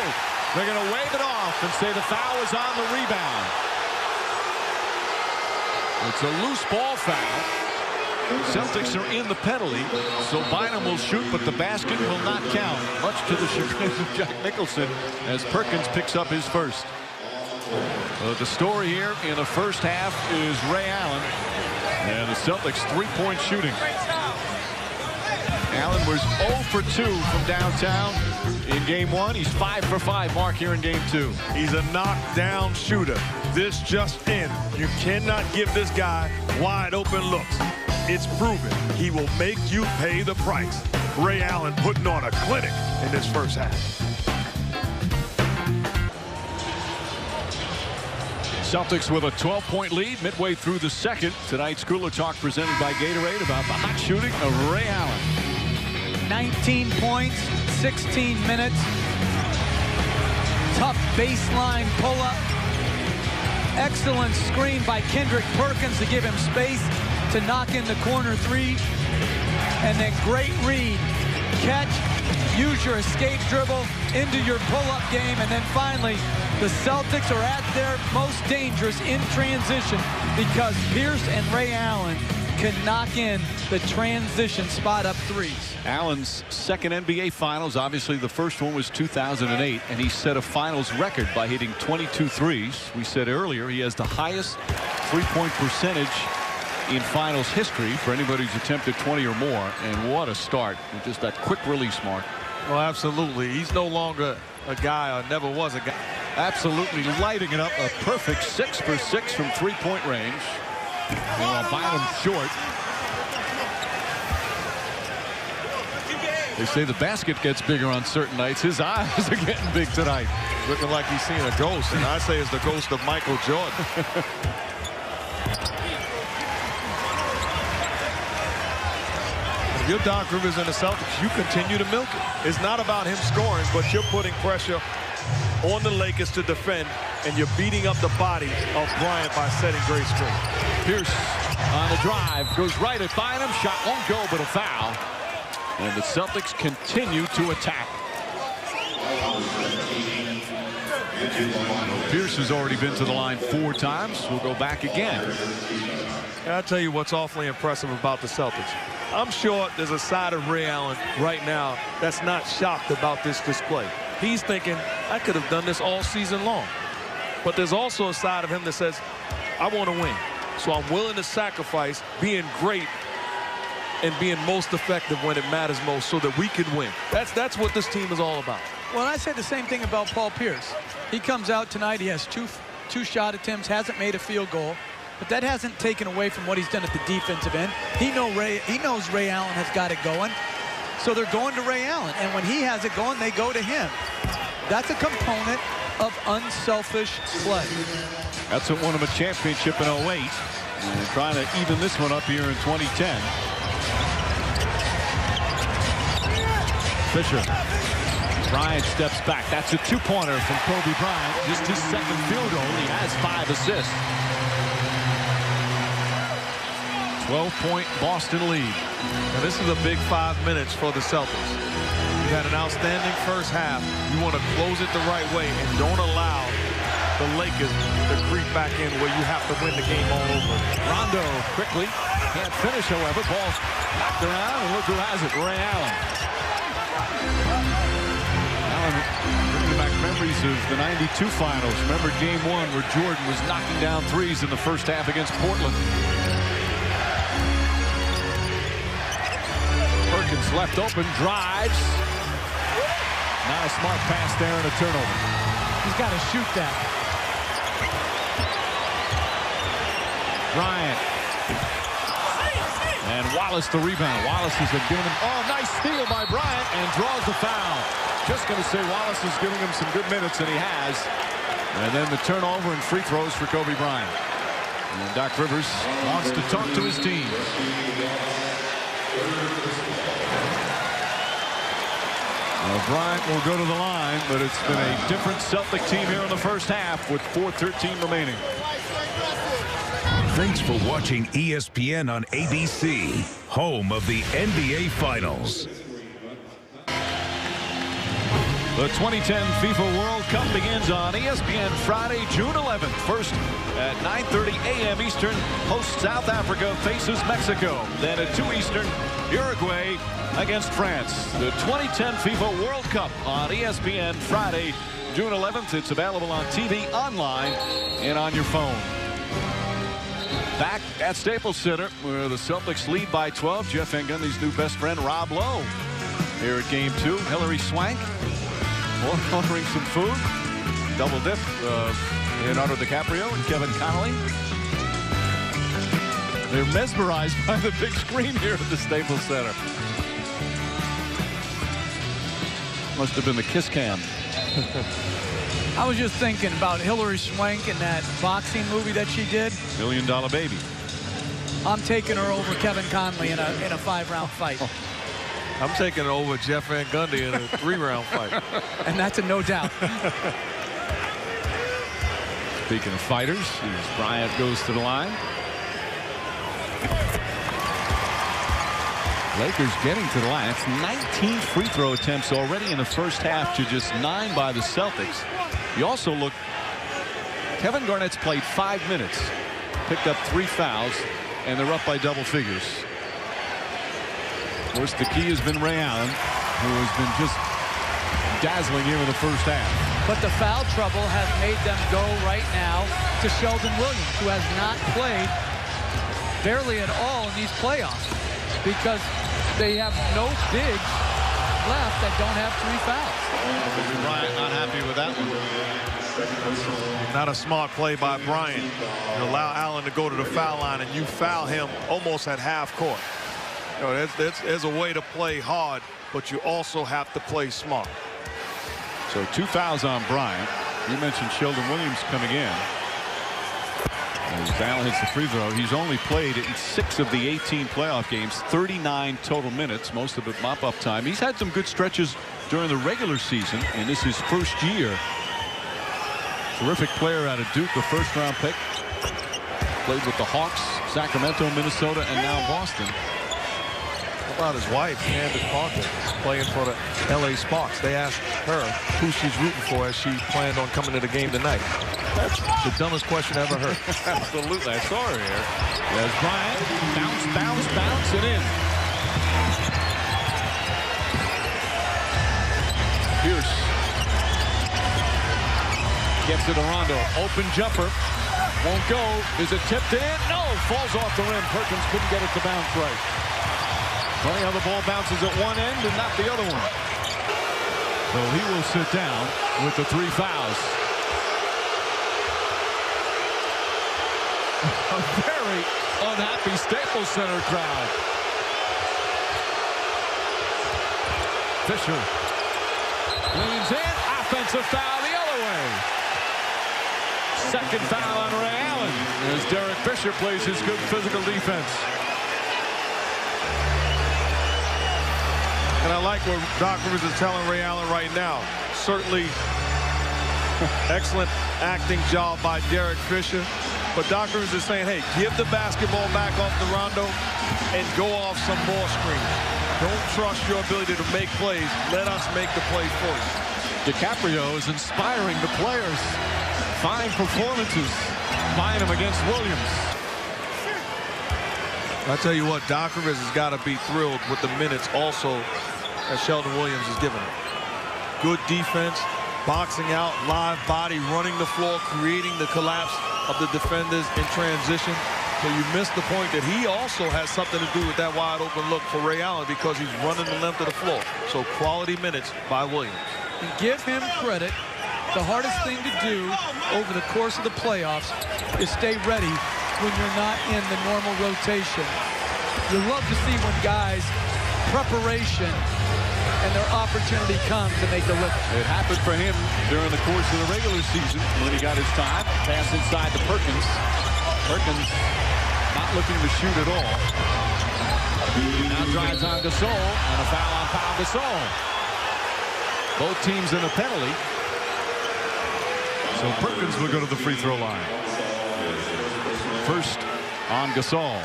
They're going to wave it off and say the foul is on the rebound. It's a loose ball foul. Celtics are in the penalty, so Bynum will shoot, but the basket will not count, much to the chagrin of Jack Nicholson, as Perkins picks up his first. The story here in the first half is Ray Allen and the Celtics' three-point shooting. Allen was 0 for 2 from downtown in Game 1. He's 5 for 5 mark here in Game 2. He's a knockdown shooter. This just in. You cannot give this guy wide open looks. It's proven he will make you pay the price. Ray Allen putting on a clinic in this first half. Celtics with a 12-point lead midway through the second. Tonight's Cooler Talk presented by Gatorade about the hot shooting of Ray Allen. 19 points, 16 minutes. Tough baseline pull-up. Excellent screen by Kendrick Perkins to give him space to knock in the corner 3. And then great read. Catch, use your escape dribble into your pull-up game. And then finally, the Celtics are at their most dangerous in transition because Pierce and Ray Allen can knock in the transition spot-up threes. Allen's second NBA Finals, obviously the first one was 2008, and he set a Finals record by hitting 22 threes. We said earlier he has the highest three-point percentage in Finals history for anybody who's attempted 20 or more. And what a start with just that quick release, Mark. Well, absolutely. He's no longer a guy, or never was a guy. Absolutely lighting it up. A perfect 6 for 6 from three-point range. And Bynum short. They say the basket gets bigger on certain nights. His eyes are getting big tonight. Looking like he's seen a ghost, and I say it's the ghost of Michael Jordan. If you're Doc Rivers and the Celtics, you continue to milk it. It's not about him scoring, but you're putting pressure on the Lakers to defend, and you're beating up the body of Bryant by setting great screens. Pierce on the drive. Goes right at Bynum. Shot won't go, but a foul. And the Celtics continue to attack. Pierce has already been to the line 4 times. We'll go back again. And I'll tell you what's awfully impressive about the Celtics. I'm sure there's a side of Ray Allen right now that's not shocked about this display. He's thinking, I could have done this all season long. But there's also a side of him that says, I want to win. So I'm willing to sacrifice being great and being most effective when it matters most so that we can win. That's what this team is all about. Well, I say the same thing about Paul Pierce. He comes out tonight. He has two shot attempts, hasn't made a field goal. But that hasn't taken away from what he's done at the defensive end. He knows Ray Allen has got it going. So they're going to Ray Allen. And when he has it going, they go to him. That's a component of unselfish play. That's what won him a championship in 08. And trying to even this one up here in 2010. Fisher. Bryant steps back. That's a 2-pointer from Kobe Bryant. Just his 2nd field goal. He has 5 assists. 12-point Boston lead. Now this is a big 5 minutes for the Celtics. You had an outstanding first half. You want to close it the right way and don't allow the Lakers to creep back in where you have to win the game all over. Rondo quickly. Can't finish, however. Ball knocked around, and look who has it. Ray Allen. Bringing back memories of the '92 finals. Remember Game 1 where Jordan was knocking down threes in the first half against Portland. Perkins left open, drives. Not a smart pass there and a turnover. He's got to shoot that. Bryant. And Wallace the rebound. Wallace has been giving him, nice steal by Bryant, and draws the foul. Just going to say Wallace is giving him some good minutes, and he has. And then the turnover and free throws for Kobe Bryant. And Doc Rivers wants to talk to his team. Bryant will go to the line, but it's been a different Celtic team here in the first half with 4:13 remaining. Thanks for watching ESPN on ABC, home of the NBA Finals. The 2010 FIFA World Cup begins on ESPN Friday, June 11th. First at 9:30 a.m. Eastern, hosts South Africa faces Mexico. Then at 2 Eastern, Uruguay against France. The 2010 FIFA World Cup on ESPN Friday, June 11th. It's available on TV, online, and on your phone. Back at Staples Center, where the Celtics lead by 12. Jeff Van Gundy's new best friend, Rob Lowe. Here at Game 2, Hillary Swank ordering some food. Double dip. Leonardo DiCaprio and Kevin Connolly. They're mesmerized by the big screen here at the Staples Center. Must have been the kiss cam. I was just thinking about Hillary Swank in that boxing movie that she did. $1 Million Baby. I'm taking her over Kevin Conley in a 5-round fight. I'm taking it over Jeff Van Gundy in a 3-round fight. And that's a no doubt. Speaking of fighters, as Bryant goes to the line. Lakers getting to the line. That's 19 free throw attempts already in the first half to just 9 by the Celtics. You also look, Kevin Garnett's played 5 minutes, picked up 3 fouls, and they're up by double figures. Of course, the key has been Ray Allen, who has been just dazzling here in the first half. But the foul trouble has made them go right now to Sheldon Williams, who has not played barely at all in these playoffs, because they have no bigs left that don't have 3 fouls. Bryant not happy with that one. Not a smart play by Bryant. You allow Allen to go to the foul line, and you foul him almost at half court. You know, there's a way to play hard, but you also have to play smart. So 2 fouls on Bryant. You mentioned Sheldon Williams coming in. As Allen hits the free throw, he's only played in 6 of the 18 playoff games, 39 total minutes, most of it mop-up time. He's had some good stretches during the regular season, and this is his first year. Terrific player out of Duke, a first-round pick. Played with the Hawks Sacramento, Minnesota, and now Boston. How about his wife, Candace Parker, playing for the LA Sparks? They asked her who she's rooting for as she planned on coming to the game tonight. That's the dumbest question I ever heard. Absolutely. I saw her here. There's Bryant. Bounce, bounce, bounce, and in. Pierce gets it to Rondo. Open jumper. Won't go. Is it tipped in? No. Falls off the rim. Perkins couldn't get it to bounce right. Funny how the ball bounces at one end and not the other one. So he will sit down with the 3 fouls. A very unhappy Staples Center crowd. Fisher leans in. Offensive foul the other way. Second foul on Ray Allen as Derek Fisher plays his good physical defense. And I like what Doc Rivers is telling Ray Allen right now. Certainly excellent acting job by Derek Fisher. But Doc Rivers is saying, hey, give the basketball back off to Rondo and go off some more screens. Don't trust your ability to make plays. Let us make the play for you. DiCaprio is inspiring the players. Fine performances. Buying him against Williams. I tell you what, Doc Rivers has got to be thrilled with the minutes also that Sheldon Williams is giving him. Good defense, boxing out, live body, running the floor, creating the collapse of the defenders in transition. So you missed the point that he also has something to do with that wide open look for Ray Allen because he's running the length of the floor. So quality minutes by Williams. And give him credit. The hardest thing to do over the course of the playoffs is stay ready when you're not in the normal rotation. You love to see when guys, preparation and their opportunity comes and they deliver. It happened for him during the course of the regular season when he got his time. Pass inside to Perkins. Perkins not looking to shoot at all. Now drives on Gasol and a foul on Pau Gasol. Both teams in a penalty. So Perkins will go to the free throw line. First on Gasol.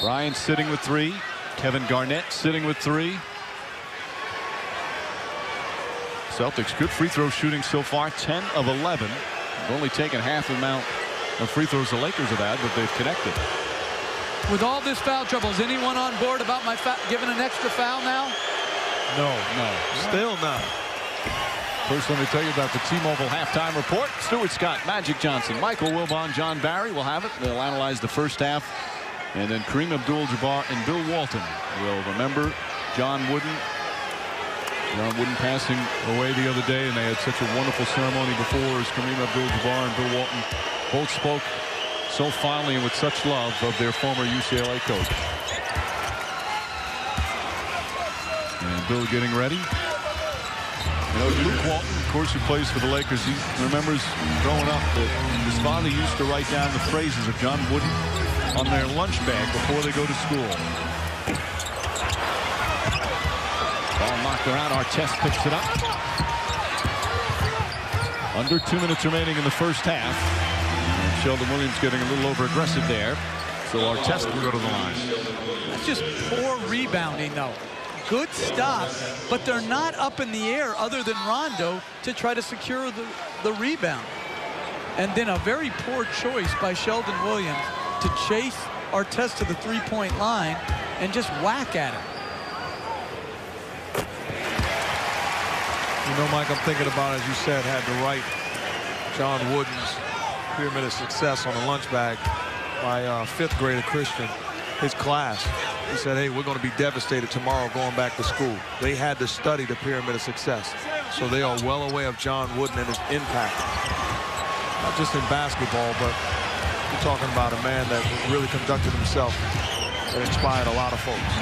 Bryant sitting with 3. Kevin Garnett sitting with 3. Celtics good free throw shooting so far, 10 of 11. They've only taken half the amount of free throws the Lakers have had, but they've connected. With all this foul trouble, is anyone on board about my giving an extra foul now? No. Still not. First, let me tell you about the T-Mobile halftime report. Stuart Scott, Magic Johnson, Michael Wilbon, John Barry will have it. They'll analyze the first half. And then Kareem Abdul-Jabbar and Bill Walton will remember John Wooden. John Wooden passing away the other day, and they had such a wonderful ceremony before as Kareem Abdul-Jabbar and Bill Walton both spoke so fondly and with such love of their former UCLA coach. And Bill getting ready. You know, Luke Walton, of course, who plays for the Lakers, he remembers growing up that his father used to write down the phrases of John Wooden on their lunch bag before they go to school. Ball knocked around. Artest picks it up. Under 2 minutes remaining in the first half. And Sheldon Williams getting a little over aggressive there. So Artest will go to the line. That's just poor rebounding, though. Good stop, but they're not up in the air other than Rondo to try to secure the rebound. And then a very poor choice by Sheldon Williams to chase Artest to the three-point line and just whack at him. You know, Mike, I'm thinking about, as you said, had to write John Wooden's Pyramid of Success on a lunch bag. My 5th grader Christian, his class. He said, hey, we're going to be devastated tomorrow going back to school. They had to study the Pyramid of Success. So they are well aware of John Wooden and his impact. Not just in basketball, but you're talking about a man that really conducted himself and inspired a lot of folks.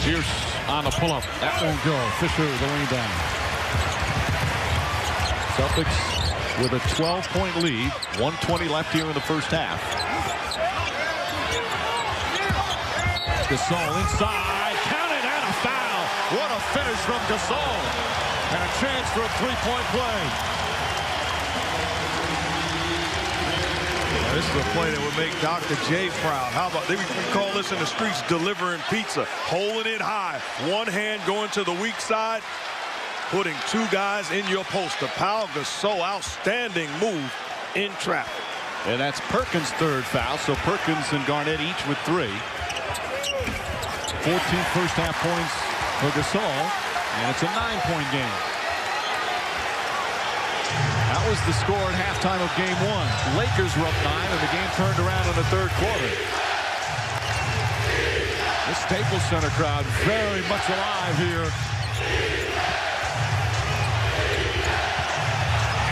Pierce on a pull-up. That won't go. Fisher with the rebound. Celtics with a 12-point lead. 1:20 left here in the first half. Gasol inside. Counted and a foul. What a finish from Gasol. And a chance for a three-point play. This is a play that would make Dr. J proud. How about, we call this in the streets delivering pizza. Holding it high. One hand going to the weak side. Putting two guys in your poster. Pau Gasol, outstanding move in traffic. And that's Perkins' third foul. So Perkins and Garnett each with 3. 14 first half points for Gasol. And it's a 9-point game. That was the score at halftime of game 1. Lakers were up 9 and the game turned around in the third quarter. The Staples Center crowd very much alive here.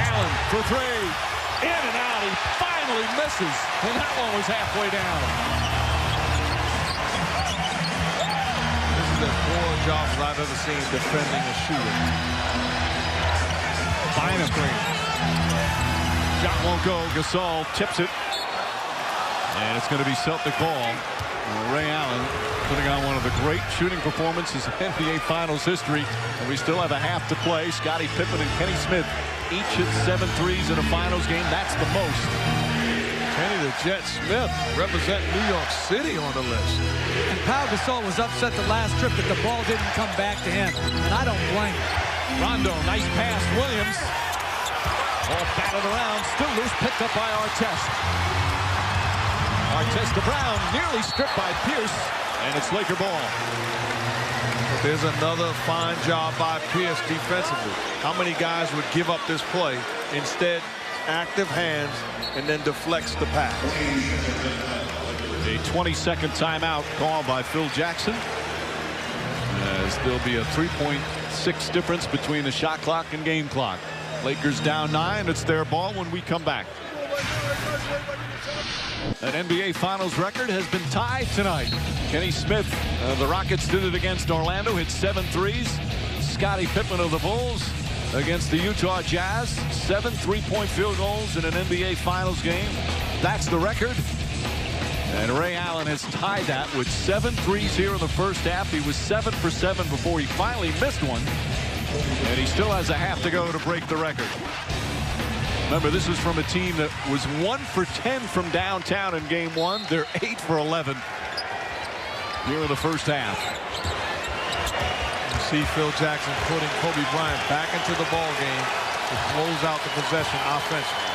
Allen for 3. In and out. He finally misses. And that one was halfway down. This is as poor a job as I've ever seen defending a shooter. Bynum screen. Shot won't go. Gasol tips it. And it's going to be Celtic ball. Ray Allen putting on one of the great shooting performances in NBA Finals history. And we still have a half to play. Scottie Pippen and Kenny Smith each hit 7 threes in a Finals game. That's the most. Kenny the Jet Smith representing New York City on the list. And Pau Gasol was upset the last trip that the ball didn't come back to him. And I don't blame him. Rondo, nice pass. Williams. Ball battled around, still loose, picked up by Artest. Artest to Brown, nearly stripped by Pierce, and it's Laker ball. There's another fine job by Pierce defensively. How many guys would give up this play? Instead, active hands, and then deflects the pass. A 20-second timeout called by Phil Jackson. As there'll be a 3.6 difference between the shot clock and game clock. Lakers down 9. It's their ball when we come back. An NBA Finals record has been tied tonight. Kenny Smith, the Rockets did it against Orlando, hit 7 threes. Scottie Pippen of the Bulls against the Utah Jazz, 7 3-point field goals in an NBA Finals game. That's the record. And Ray Allen has tied that with 7 threes here in the first half. He was 7 for 7 before he finally missed one. And he still has a half to go to break the record. Remember, this is from a team that was 1 for 10 from downtown in game 1. They're 8 for 11 here in the first half. You see Phil Jackson putting Kobe Bryant back into the ball game to close out the possession offensively.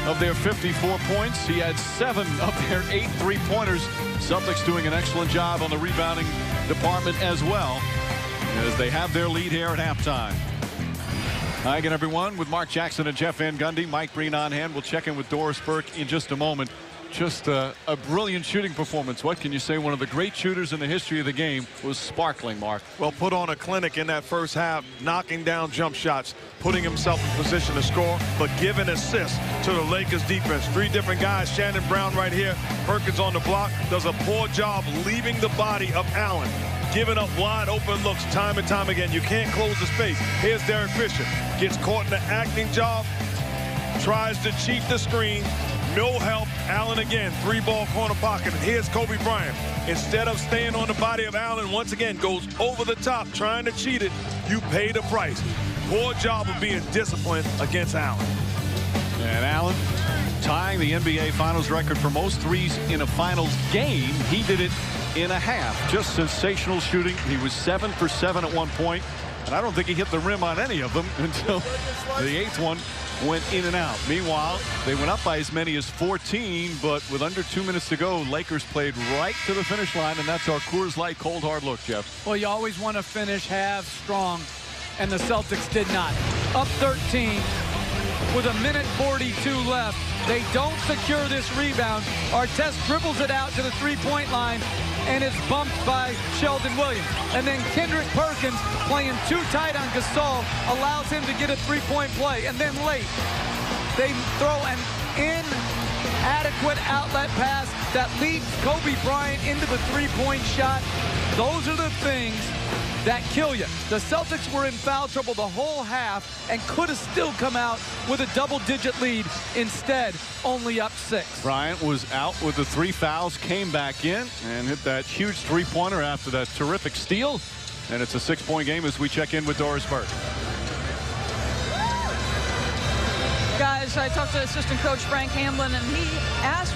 Of their 54 points, he had 7 of their 8 3-pointers. Celtics doing an excellent job on the rebounding department as well, as they have their lead here at halftime. Hi again, everyone, with Mark Jackson and Jeff Van Gundy. Mike Breen on hand. We'll check in with Doris Burke in just a moment. Just a brilliant shooting performance. What can you say? One of the great shooters in the history of the game was sparkling, Mark. Well, put on a clinic in that first half, knocking down jump shots, putting himself in position to score, but giving assists to the Lakers defense. 3 different guys. Shannon Brown right here. Perkins on the block. Does a poor job leaving the body of Allen. Giving up wide open looks time and time again. You can't close the space. Here's Derek Fisher. Gets caught in the acting job. Tries to cheat the screen. No help. Allen again. 3-ball corner pocket. And here's Kobe Bryant. Instead of staying on the body of Allen, once again goes over the top trying to cheat it. You pay the price. Poor job of being disciplined against Allen. And Allen tying the NBA Finals record for most threes in a Finals game. He did it in a half. Just sensational shooting. He was 7 for 7 at one point, and I don't think he hit the rim on any of them until the 8th one went in and out. Meanwhile, they went up by as many as 14, but with under 2 minutes to go, Lakers played right to the finish line, and that's our Coors Light cold hard look, Jeff. Well, you always want to finish half strong, and the Celtics did not. Up 13 with 1:42 left. They don't secure this rebound. Artest dribbles it out to the three-point line, and it's bumped by Sheldon Williams. And then Kendrick Perkins, playing too tight on Gasol, allows him to get a three-point play. And then late, they throw an inadequate outlet pass that leads Kobe Bryant into the three-point shot. Those are the things that kill you. The Celtics were in foul trouble the whole half and could have still come out with a double-digit lead. Instead, only up 6. Bryant was out with the 3 fouls, came back in and hit that huge three-pointer after that terrific steal. And it's a 6-point game as we check in with Doris Burke. Guys, I talked to assistant coach Frank Hamlin, and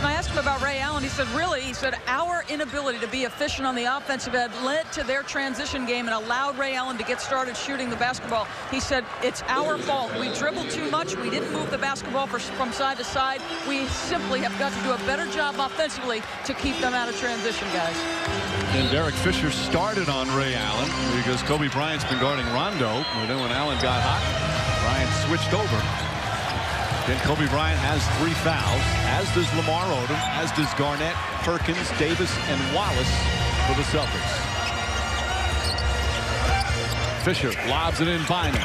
I asked him about Ray Allen. He said, really, he said, our inability to be efficient on the offensive end led to their transition game and allowed Ray Allen to get started shooting the basketball. He said, it's our fault. We dribbled too much. We didn't move the basketball from side to side. We simply have got to do a better job offensively to keep them out of transition, guys. And Derek Fisher started on Ray Allen because Kobe Bryant's been guarding Rondo. But then when Allen got hot, Bryant switched over. Then Kobe Bryant has 3 fouls, as does Lamar Odom, as does Garnett, Perkins, Davis, and Wallace for the Celtics. Fisher lobs it in Bynum.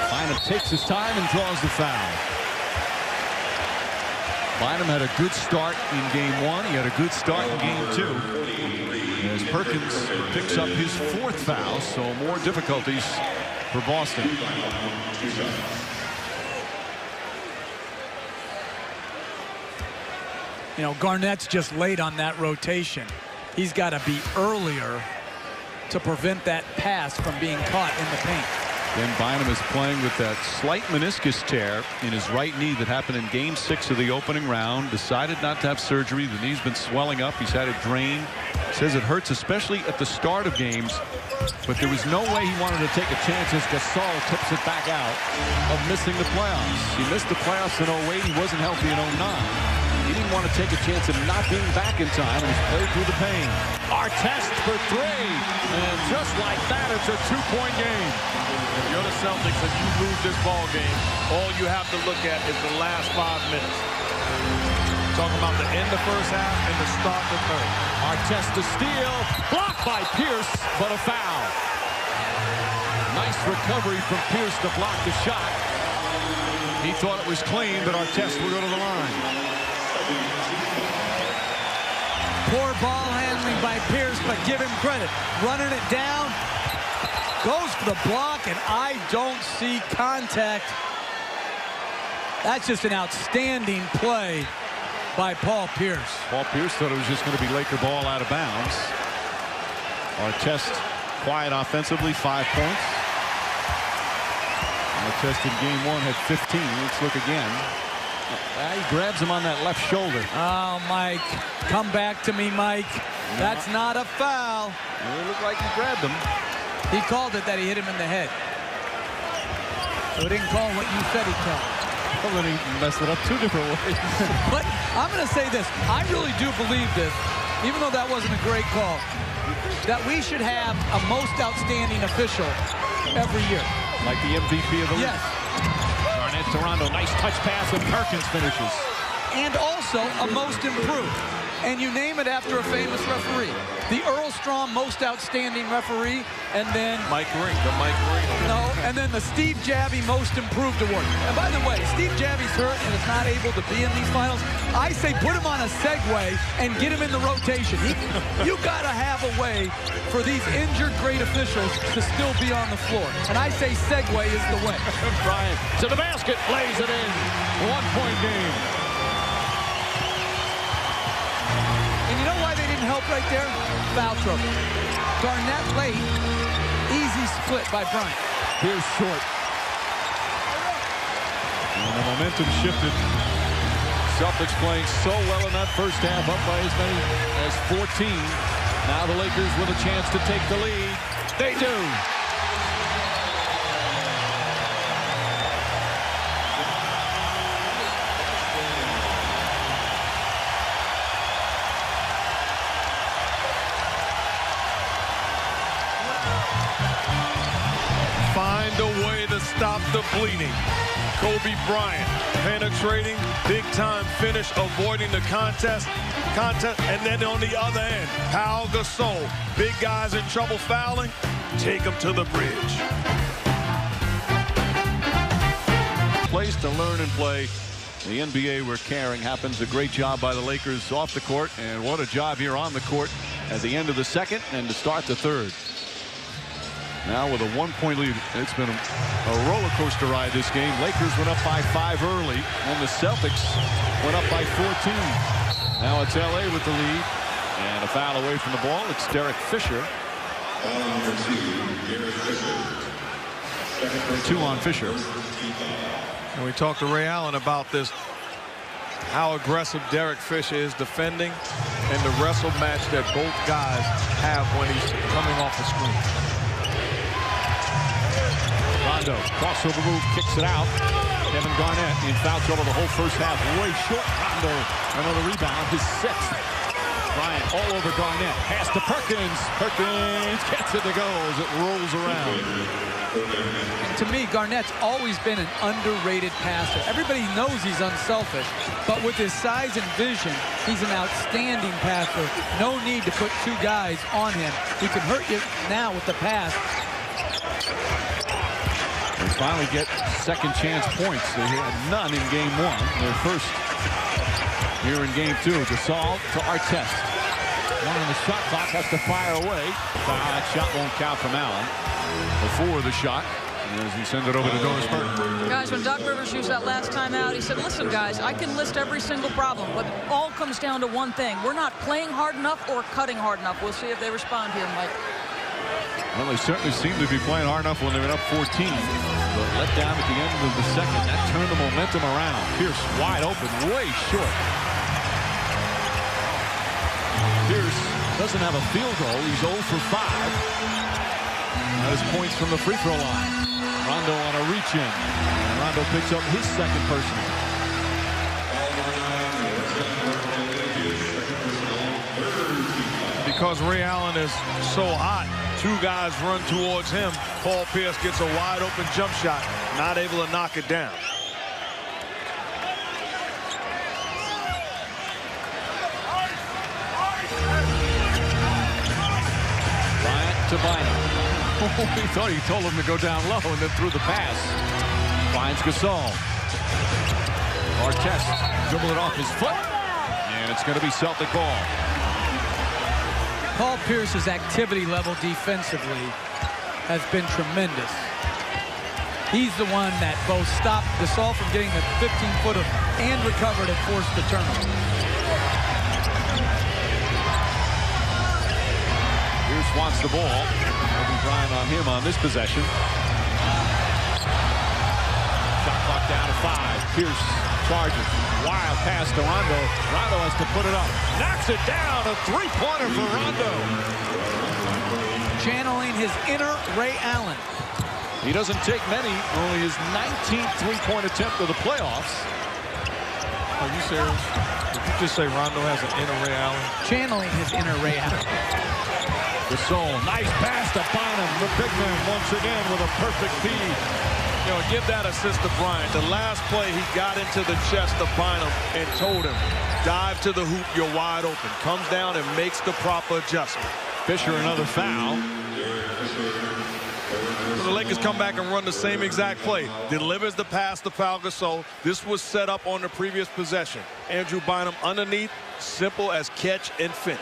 Bynum takes his time and draws the foul. Bynum had a good start in game 1. He had a good start in game 2. As Perkins picks up his 4th foul, so more difficulties for Boston. You know, Garnett's just late on that rotation. He's got to be earlier to prevent that pass from being caught in the paint. Then Bynum is playing with that slight meniscus tear in his right knee that happened in game 6 of the opening round. Decided not to have surgery. The knee's been swelling up. He's had it drained. Says it hurts, especially at the start of games. But there was no way he wanted to take a chance as Gasol tips it back out of missing the playoffs. He missed the playoffs in 08. He wasn't healthy in 09. He didn't want to take a chance of not being back in time, and he's played through the pain. Artest for 3, and just like that, it's a 2-point game. If you're the Celtics and you lose this ball game, all you have to look at is the last 5 minutes. Talking about the end of first half and the start of third. Artest to steal, blocked by Pierce, but a foul. Nice recovery from Pierce to block the shot. He thought it was clean, but Artest will go to the line. Poor ball handling by Pierce, but give him credit. Running it down, goes for the block, and I don't see contact. That's just an outstanding play by Paul Pierce. Paul Pierce thought it was just going to be Laker ball out of bounds. Artest quiet offensively, 5 points. Artest in game 1 had 15. Let's look again. He grabs him on that left shoulder. Oh, Mike. Come back to me, Mike. That's not a foul. It looked like he grabbed him. He called it that he hit him in the head. So he didn't call what you said he called. Well, then he messed it up 2 different ways. But I'm going to say this. I really do believe this, even though that wasn't a great call, that we should have a most outstanding official every year. Like the MVP of the league. Yes. Garnett to Rondo. Nice touch pass, and Perkins finishes. And also a most improved. And you name it after a famous referee. The Earl Strom most outstanding referee, and then Mike Ring, the Mike Ring. No, and then the Steve Javie most improved award. And by the way, Steve Javie's hurt and is not able to be in these finals. I say put him on a Segway and get him in the rotation. You got to have a way for these injured great officials to still be on the floor. And I say Segway is the way. Bryant to the basket, lays it in. 1-point game. And you know why they didn't help right there? Foul trouble. Garnett late. Easy split by Bryant. Here's short. And the momentum shifted. Celtics playing so well in that first half, up by as many as 14. Now the Lakers with a chance to take the lead. They do. Find a way to stop the bleeding. Kobe Bryant penetrating, big-time finish, avoiding the contest, and then on the other end, Pau Gasol, big guys in trouble fouling, take them to the bridge. Place to learn and play. The NBA where caring happens. A great job by the Lakers off the court, and what a job here on the court at the end of the second and to start the third. Now with a 1-point lead. It's been a roller coaster ride this game. Lakers went up by 5 early, and the Celtics went up by 14. Now it's LA with the lead, and a foul away from the ball. It's Derek Fisher. 2 on Fisher. And we talked to Ray Allen about this, how aggressive Derek Fisher is defending, and the wrestle match that both guys have when he's coming off the screen. Rondo, crossover move, kicks it out. Kevin Garnett in foul trouble the whole first half. Way short. Rondo, another rebound, his 6th. Bryant all over Garnett. Pass to Perkins. Perkins gets it to go as it rolls around. And to me, Garnett's always been an underrated passer. Everybody knows he's unselfish, but with his size and vision, he's an outstanding passer. No need to put 2 guys on him. He can hurt you now with the pass. They finally get second chance points. They had none in game 1. Their first here in game 2. Gasol to Artest. 1 on the shot clock, has to fire away. That shot won't count from Allen. Before the shot, as he sends it over to Doris Burton. Guys, when Doc Rivers used that last time out, he said, listen, guys, I can list every single problem, but it all comes down to one thing. We're not playing hard enough or cutting hard enough. We'll see if they respond here, Mike. Well, they certainly seem to be playing hard enough when they're up 14. But let down at the end of the second. That turned the momentum around. Pierce wide open, way short. Pierce doesn't have a field goal. He's 0 for 5. That is points from the free throw line. Rondo on a reach in. And Rondo picks up his second personal. Because Ray Allen is so hot, 2 guys run towards him. Paul Pierce gets a wide open jump shot, not able to knock it down. Bryant to Bynum. He thought he told him to go down low and then threw the pass. Finds Gasol. Artest dribble it off his foot. And it's going to be Celtic ball. Paul Pierce's activity level defensively has been tremendous. He's the one that both stopped Gasol from getting the 15-footer and recovered and forced the turnover. Pierce wants the ball. Bryant on him on this possession. Shot clock down to 5. Pierce charges. Wild pass to Rondo. Rondo has to put it up. Knocks it down. A 3-pointer for Rondo. Channeling his inner Ray Allen. He doesn't take many. Only his 19th 3-point attempt of the playoffs. Are you serious? Did you just say Rondo has an inner Ray Allen? Channeling his inner Ray Allen. Gasol, nice pass to Bynum. The big man once again with a perfect feed. You know, give that assist to Bryant. The last play, he got into the chest of Bynum and told him, dive to the hoop, you're wide open. Comes down and makes the proper adjustment. Fisher, another foul. So the Lakers come back and run the same exact play. Delivers the pass to Pau Gasol. This was set up on the previous possession. Andrew Bynum underneath, simple as catch and finish.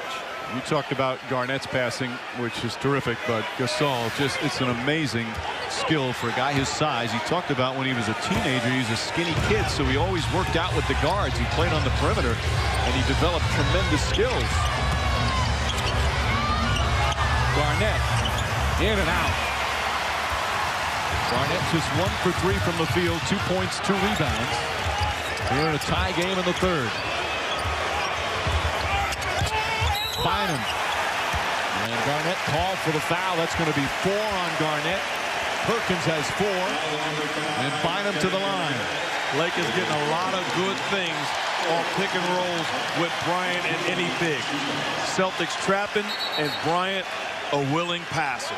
You talked about Garnett's passing, which is terrific, but Gasol, it's an amazing skill for a guy his size. He talked about when he was a teenager, he was a skinny kid, so he always worked out with the guards. He played on the perimeter, and he developed tremendous skills. Garnett, in and out. Garnett just 1 for 3 from the field, 2 points, 2 rebounds. We're in a tie game in the third. Bynum. And Garnett called for the foul. That's going to be 4 on Garnett. Perkins has 4. And Bynum to the line. Lakers getting a lot of good things on pick and rolls with Bryant and any big. Celtics trapping and Bryant a willing passer.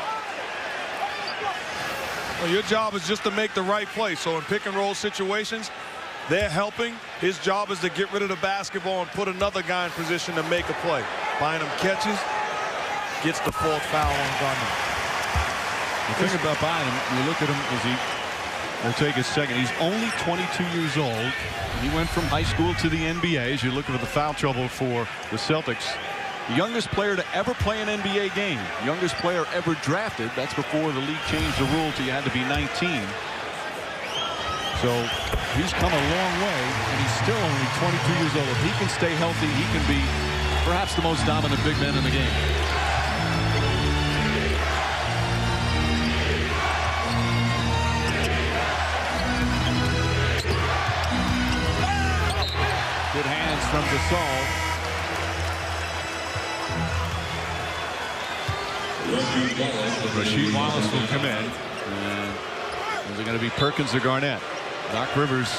Well, your job is just to make the right play. So in pick and roll situations, they're helping. His job is to get rid of the basketball and put another guy in position to make a play. Bynum catches, gets the 4th foul on Garnett. The thing about Bynum, you look at him as he will take his second. He's only 22 years old. He went from high school to the NBA. As you look at the foul trouble for the Celtics, youngest player to ever play an NBA game. Youngest player ever drafted. That's before the league changed the rule to you had to be 19. So he's come a long way, and he's still only 22 years old. If he can stay healthy, he can be perhaps the most dominant big man in the game. Good hands from Gasol. Rasheed Wallace will come in. And is it going to be Perkins or Garnett? Doc Rivers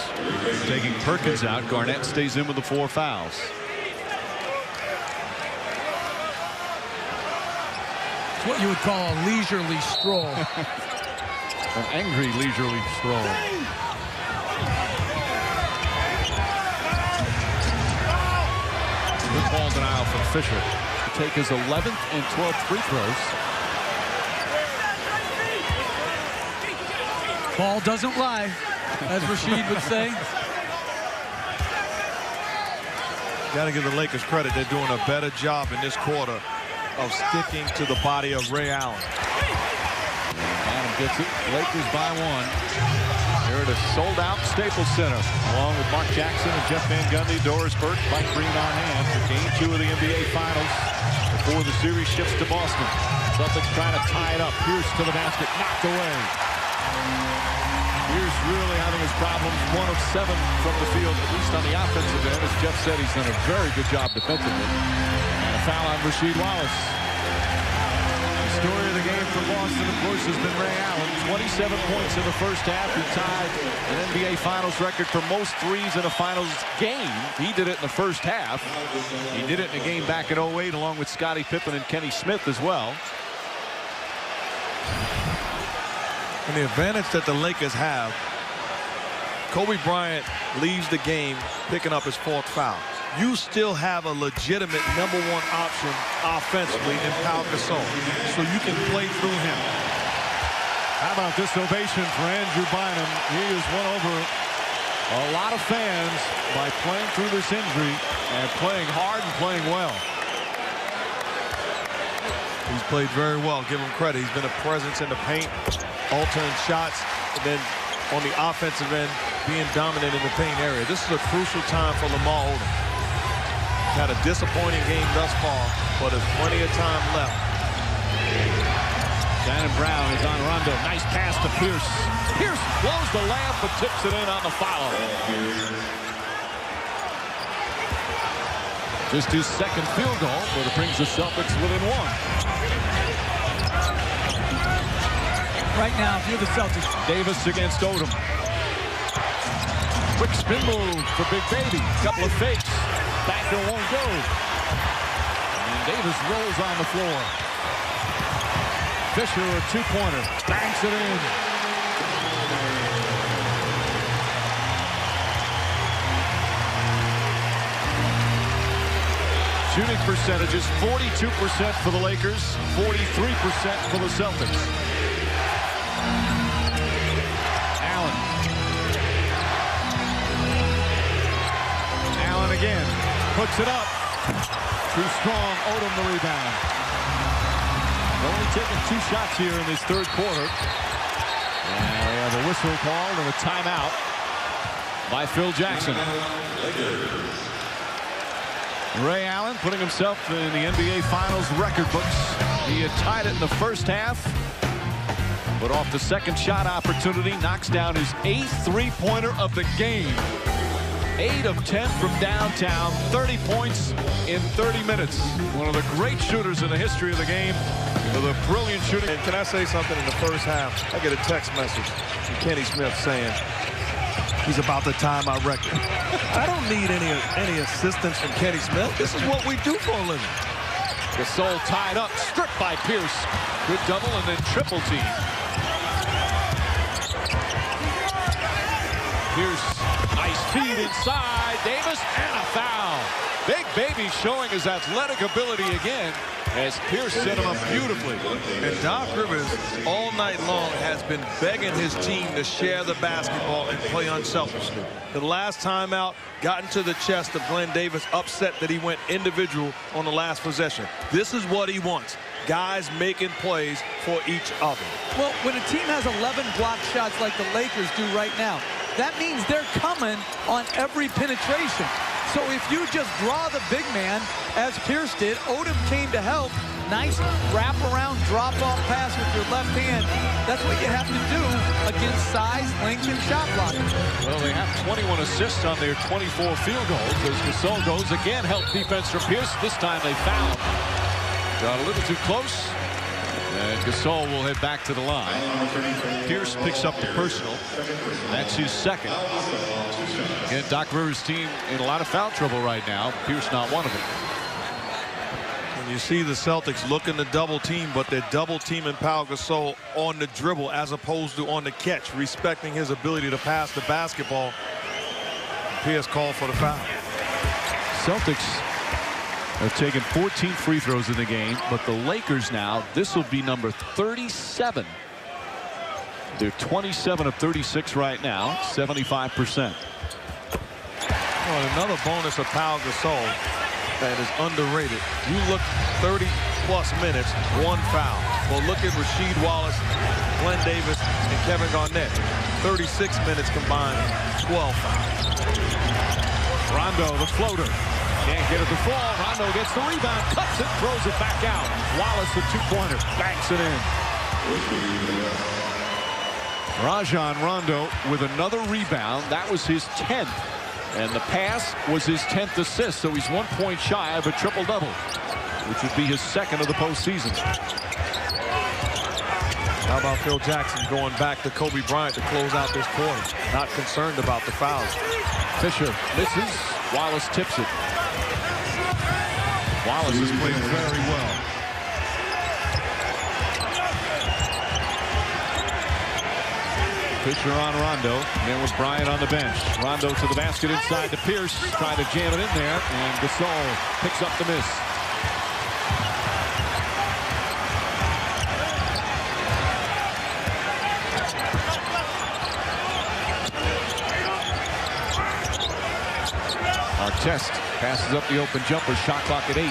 taking Perkins out. Garnett stays in with the 4 fouls. It's what you would call a leisurely stroll. An angry leisurely stroll. Good ball denial from Fisher to take his 11th and 12th free throws. Ball doesn't lie, as Rasheed would say. Got to give the Lakers credit. They're doing a better job in this quarter of sticking to the body of Ray Allen. Allen gets it. Lakers by 1. Here at a sold-out Staples Center, along with Mark Jackson and Jeff Van Gundy, Doris Burke, Mike Green on hand for Game 2 of the NBA Finals before the series shifts to Boston. Celtics trying to tie it up. Pierce to the basket, knocked away. Pierce really having his problems. 1 of 7 from the field, at least on the offensive end. As Jeff said, he's done a very good job defensively. And a foul on Rasheed Wallace. The story of the game for Boston, of course, has been Ray Allen. 27 points in the first half. He tied an NBA Finals record for most threes in a Finals game. He did it in the first half. He did it in a game back in 08 along with Scottie Pippen and Kenny Smith as well. And the advantage that the Lakers have, Kobe Bryant leaves the game picking up his 4th foul. You still have a legitimate #1 option offensively in Pau Gasol, so you can play through him. How about this ovation for Andrew Bynum? He has won over a lot of fans by playing through this injury and playing hard and playing well. He's played very well. Give him credit. He's been a presence in the paint, altering shots, and then on the offensive end, being dominant in the paint area. This is a crucial time for Lamar Odom. Had a disappointing game thus far, but there's plenty of time left. Shannon Brown is on Rondo. Nice pass to Pierce. Pierce blows the layup but tips it in on the foul. Just his 2nd field goal, but it brings the Celtics within 1. Right now, if you're the Celtics. Davis against Odom. Quick spin move for Big Baby. Couple of fakes. Backer won't go. And Davis rolls on the floor. Fisher, a 2-pointer. Banks it in. Shooting percentages, 42% for the Lakers, 43% for the Celtics. Allen. Allen again. Puts it up. Too strong. Odom the rebound. Only taking 2 shots here in this 3rd quarter. And we have a whistle called and a timeout by Phil Jackson. Ray Allen putting himself in the NBA Finals record books. He had tied it in the first half, but off the 2nd shot opportunity, knocks down his 8th 3-pointer of the game. 8 of 10 from downtown, 30 points in 30 minutes. One of the great shooters in the history of the game with a brilliant shooting. And can I say something? In the first half, I get a text message from Kenny Smith saying, he's about to tie my record. I don't need any assistance from Kenny Smith. This is what we do for a living. Gasol tied up, stripped by Pierce. Good double and then triple team. Pierce, nice feed inside. Davis and a foul. Big Baby showing his athletic ability again as Pierce set him up beautifully. And Doc Rivers all night long has been begging his team to share the basketball and play unselfishly. The last time out, got into the chest of Glenn Davis, upset that he went individual on the last possession. This is what he wants. Guys making plays for each other. Well, when a team has 11 block shots like the Lakers do right now, that means they're coming on every penetration. So if you just draw the big man, as Pierce did, Odom came to help. Nice wrap-around drop-off pass with your left hand. That's what you have to do against size, length, and shot blocking. Well, they have 21 assists on their 24 field goals as Gasol goes again. Help defense from Pierce. This time they foul. Got a little too close. And Gasol will head back to the line. Pierce picks up the personal. That's his second. Again, Doc Rivers' team in a lot of foul trouble right now. Pierce not one of them. And you see the Celtics looking to double team, but they're double teaming Pau Gasol on the dribble as opposed to on the catch, respecting his ability to pass the basketball. Pierce called for the foul. Celtics have taken 14 free throws in the game, but the Lakers now, this will be number 37. They're 27 of 36 right now, 75%. Well, another bonus of Pau Gasol that is underrated. You look 30-plus minutes, 1 foul. Well, look at Rasheed Wallace, Glenn Davis, and Kevin Garnett. 36 minutes combined, 12 fouls. Rondo, the floater. Can't get it to fall. Rondo gets the rebound, cuts it, throws it back out. Wallace, the two-pointer, banks it in. Rajon Rondo with another rebound. That was his 10th. And the pass was his 10th assist, so he's 1 point shy of a triple-double, which would be his second of the postseason. How about Phil Jackson going back to Kobe Bryant to close out this quarter? Not concerned about the fouls. Fisher misses. Wallace tips it. Wallace has played very well. Fisher on Rondo, and then with Bryant on the bench. Rondo to the basket inside to Pierce, trying to jam it in there, and Gasol picks up the miss. Artest passes up the open jumper, shot clock at 8.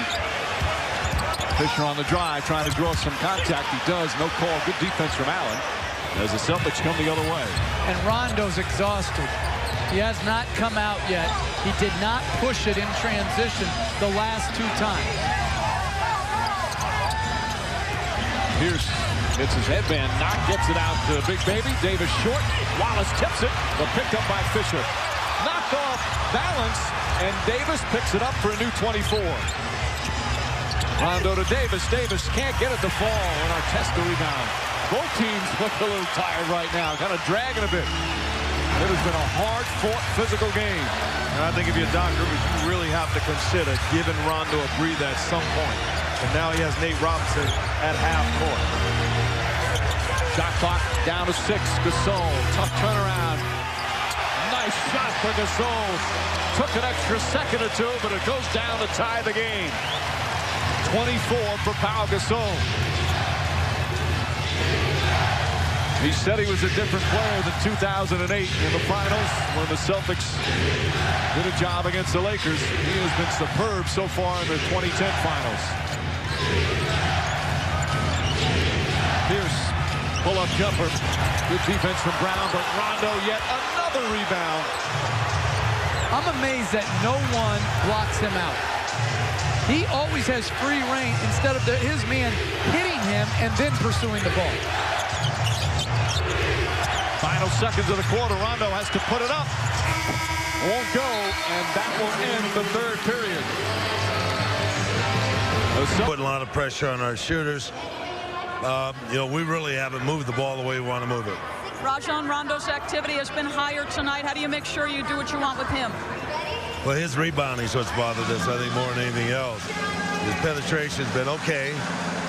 Fisher on the drive, trying to draw some contact. He does, no call. Good defense from Allen as the Celtics come the other way. And Rondo's exhausted. He has not come out yet. He did not push it in transition the last 2 times. Pierce hits his headband, gets it out to Big Baby. Davis short. Wallace tips it, but picked up by Fisher. Knocked off balance, and Davis picks it up for a new 24. Rondo to Davis. Davis can't get it to fall, and Artest the rebound. Both teams look a little tired right now, kind of dragging a bit. It has been a hard-fought physical game. And I think if you're Doc Rivers, you really have to consider giving Rondo a breather at some point. And now he has Nate Robinson at half court. Shot clock down to 6. Gasol, tough turnaround. Nice shot for Gasol. Took an extra second or two, but it goes down to tie the game. 24 for Pau Gasol. He said he was a different player than 2008 in the finals when the Celtics did a job against the Lakers. He has been superb so far in the 2010 finals. Pierce, pull-up jumper. Good defense from Brown, but Rondo yet another rebound. I'm amazed that no one blocks him out. He always has free reign instead of his man hitting him and then pursuing the ball. Final seconds of the quarter. Rondo has to put it up. Won't go, and that will end the third period. Putting a lot of pressure on our shooters. You know, we really haven't moved the ball the way we want to move it. Rajon Rondo's activity has been higher tonight. How do you make sure you do what you want with him? Well, his rebounding is what's bothered us, I think, more than anything else. His penetration's been okay,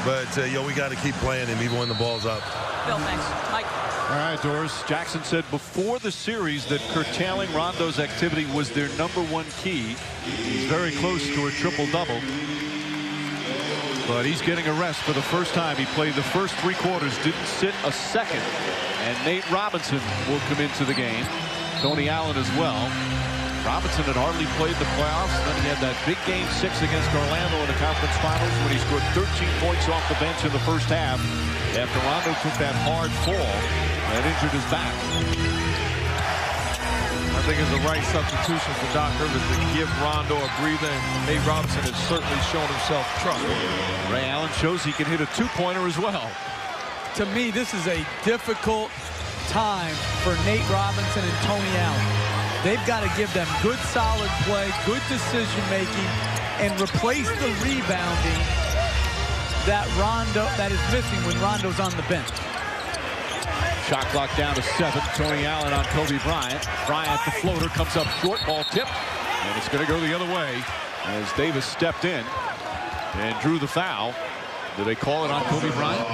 but, you know, we got to keep playing him even when the ball's up. Bill, thanks. Mike. All right, Doris. Jackson said before the series that curtailing Rondo's activity was their #1 key. He's very close to a triple-double. But he's getting a rest for the first time. He played the first 3 quarters, didn't sit a second. And Nate Robinson will come into the game. Tony Allen as well. Robinson had hardly played the playoffs. Then he had that big game 6 against Orlando in the conference finals when he scored 13 points off the bench in the first half after Rondo took that hard fall and injured his back. I think it's the right substitution for Doc Rivers to give Rondo a breather. And Nate Robinson has certainly shown himself trustworthy. Ray Allen shows he can hit a 2-pointer as well. To me, this is a difficult time for Nate Robinson and Tony Allen. They've got to give them good, solid play, good decision-making, and replace the rebounding that is missing when Rondo's on the bench. Shot clock down to 7. Tony Allen on Kobe Bryant. Bryant, the floater, comes up short. Ball tip. And it's going to go the other way as Davis stepped in and drew the foul. Do they call it on Kobe Bryant?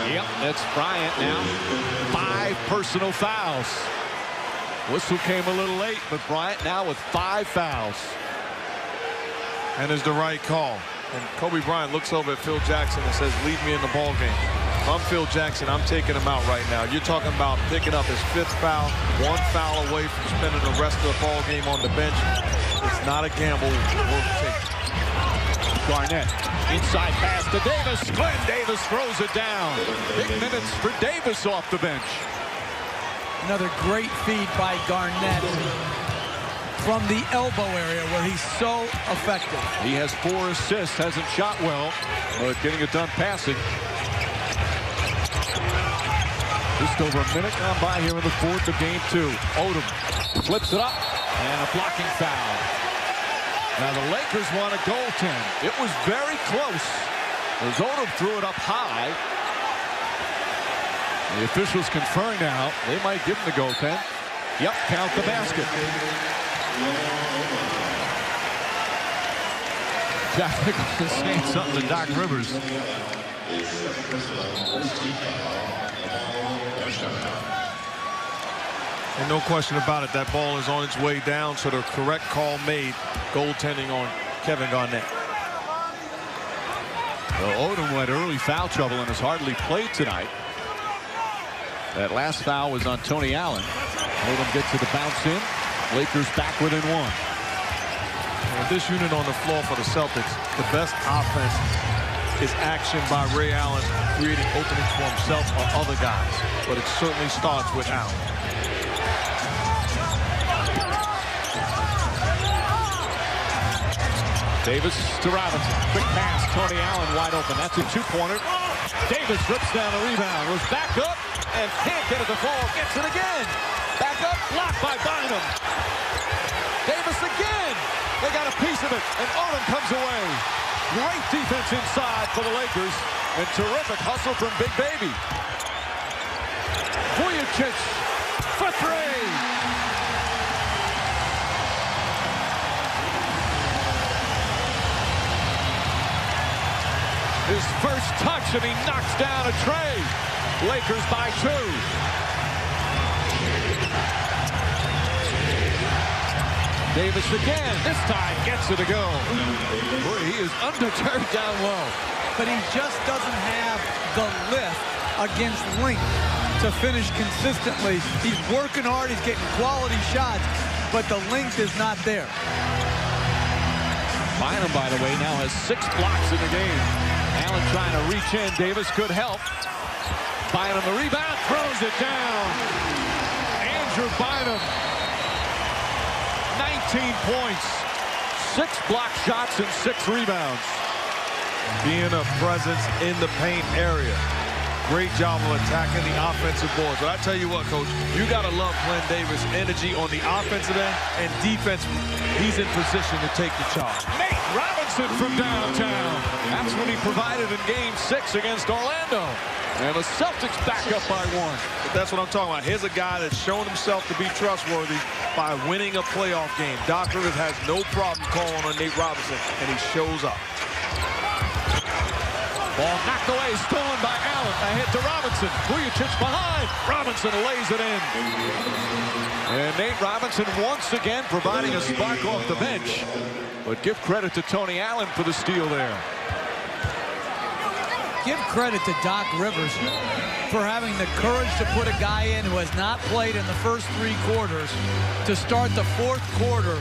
Yep, that's Bryant now. 5 personal fouls. Whistle came a little late, but Bryant now with 5 fouls. And it's the right call. And Kobe Bryant looks over at Phil Jackson and says, leave me in the ball game. If I'm Phil Jackson, I'm taking him out right now. You're talking about picking up his 5th foul, 1 foul away from spending the rest of the ball game on the bench. It's not a gamble worth taking. Garnett, inside pass to Davis. Glenn Davis throws it down. Big minutes for Davis off the bench. Another great feed by Garnett from the elbow area where he's so effective. He has 4 assists, hasn't shot well, but getting it done passing. Just over a minute gone by here in the 4th of game 2. Odom flips it up and a blocking foul. Now the Lakers want a goaltend. It was very close as Odom threw it up high. The officials confer now. They might give him the goaltend. Yep, count the basket. Jack Nicholson saying something to Doc Rivers. And no question about it, that ball is on its way down, so the correct call made, goaltending on Kevin Garnett. Well, Odom had early foul trouble and has hardly played tonight. That last foul was on Tony Allen. Odom gets to the bounce in. Lakers back within 1. With this unit on the floor for the Celtics, the best offense is action by Ray Allen, creating openings for himself or other guys. But it certainly starts with Allen. Davis to Robinson. Quick pass. Tony Allen wide open. That's a 2-pointer. Davis rips down the rebound. Was back up and can't get it to fall. Gets it again. Back up. Blocked by Bynum. Davis again. They got a piece of it. And Odom comes away. Great defense inside for the Lakers. And terrific hustle from Big Baby. Vujicic for 3. His first touch, and he knocks down a tray. Lakers by 2. Davis again. This time gets it to go. Boy, he is undeterred down low. But he just doesn't have the lift against length to finish consistently. He's working hard. He's getting quality shots, but the length is not there. Bynum, by the way, now has 6 blocks in the game. Allen trying to reach in. Davis could help. Bynum the rebound, throws it down. Andrew Bynum, 19 points, 6 block shots and 6 rebounds. Being a presence in the paint area. Great job of attacking the offensive boards. But I tell you what, Coach, you got to love Glenn Davis' energy on the offensive end and defense. He's in position to take the charge. Nate Robinson from downtown. That's when he provided in Game 6 against Orlando. And the Celtics back up by 1. But that's what I'm talking about. Here's a guy that's shown himself to be trustworthy by winning a playoff game. Doc Rivers has no problem calling on Nate Robinson, and he shows up. Ball knocked away, stolen by Allen. Ahead to Robinson. Vujacic behind. Robinson lays it in. And Nate Robinson once again providing a spark off the bench. But give credit to Tony Allen for the steal there. Give credit to Doc Rivers for having the courage to put a guy in who has not played in the first 3 quarters to start the 4th quarter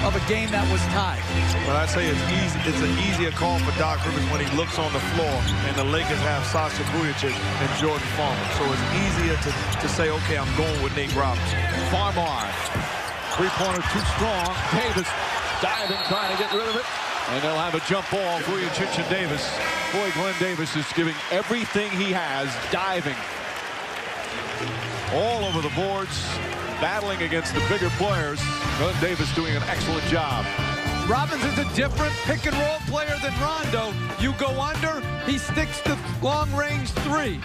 of a game that was tied. But I say it's an easier call for Doc Rivers when he looks on the floor and the Lakers have Sasha Vujacic and Jordan Farmer. So it's easier to say, okay, I'm going with Nate Robinson. Farmar. 3-pointer too strong. Davis diving, trying to get rid of it. And they'll have a jump ball. Vujacic and Davis. Boy, Glenn Davis is giving everything he has, diving all over the boards, battling against the bigger players. Glenn Davis doing an excellent job. Robinson's a different pick-and-roll player than Rondo. You go under, he sticks the long-range 3.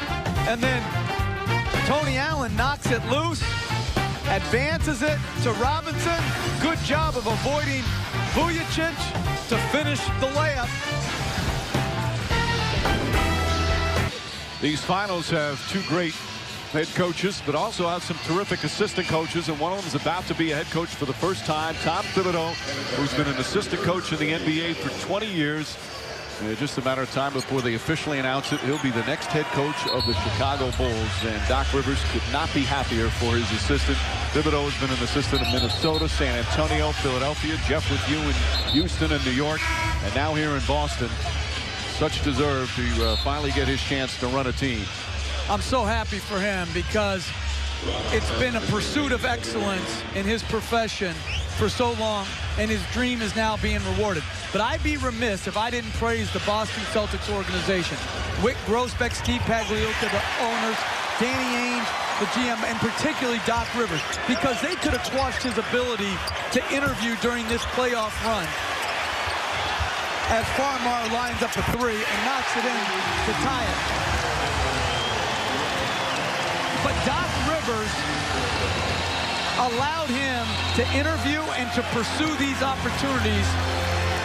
And then Tony Allen knocks it loose, advances it to Robinson. Good job of avoiding Vujacic to finish the layup. These finals have 2 great head coaches, but also have some terrific assistant coaches, and one of them is about to be a head coach for the first time, Tom Thibodeau, who's been an assistant coach in the NBA for 20 years. Just a matter of time before they officially announce it. He'll be the next head coach of the Chicago Bulls, and Doc Rivers could not be happier for his assistant. Thibodeau has been an assistant in Minnesota, San Antonio, Philadelphia, Jeff with you in Houston and New York, and now here in Boston. Such deserve to finally get his chance to run a team. I'm so happy for him because it's been a pursuit of excellence in his profession for so long, and his dream is now being rewarded. But I'd be remiss if I didn't praise the Boston Celtics organization. Wick Grossbeck, Steve Pagliuca, the owners, Danny Ainge, the GM, and particularly Doc Rivers, because they could have quashed his ability to interview during this playoff run. As Farmar lines up a 3 and knocks it in to tie it. But Doc Rivers allowed him to interview and to pursue these opportunities,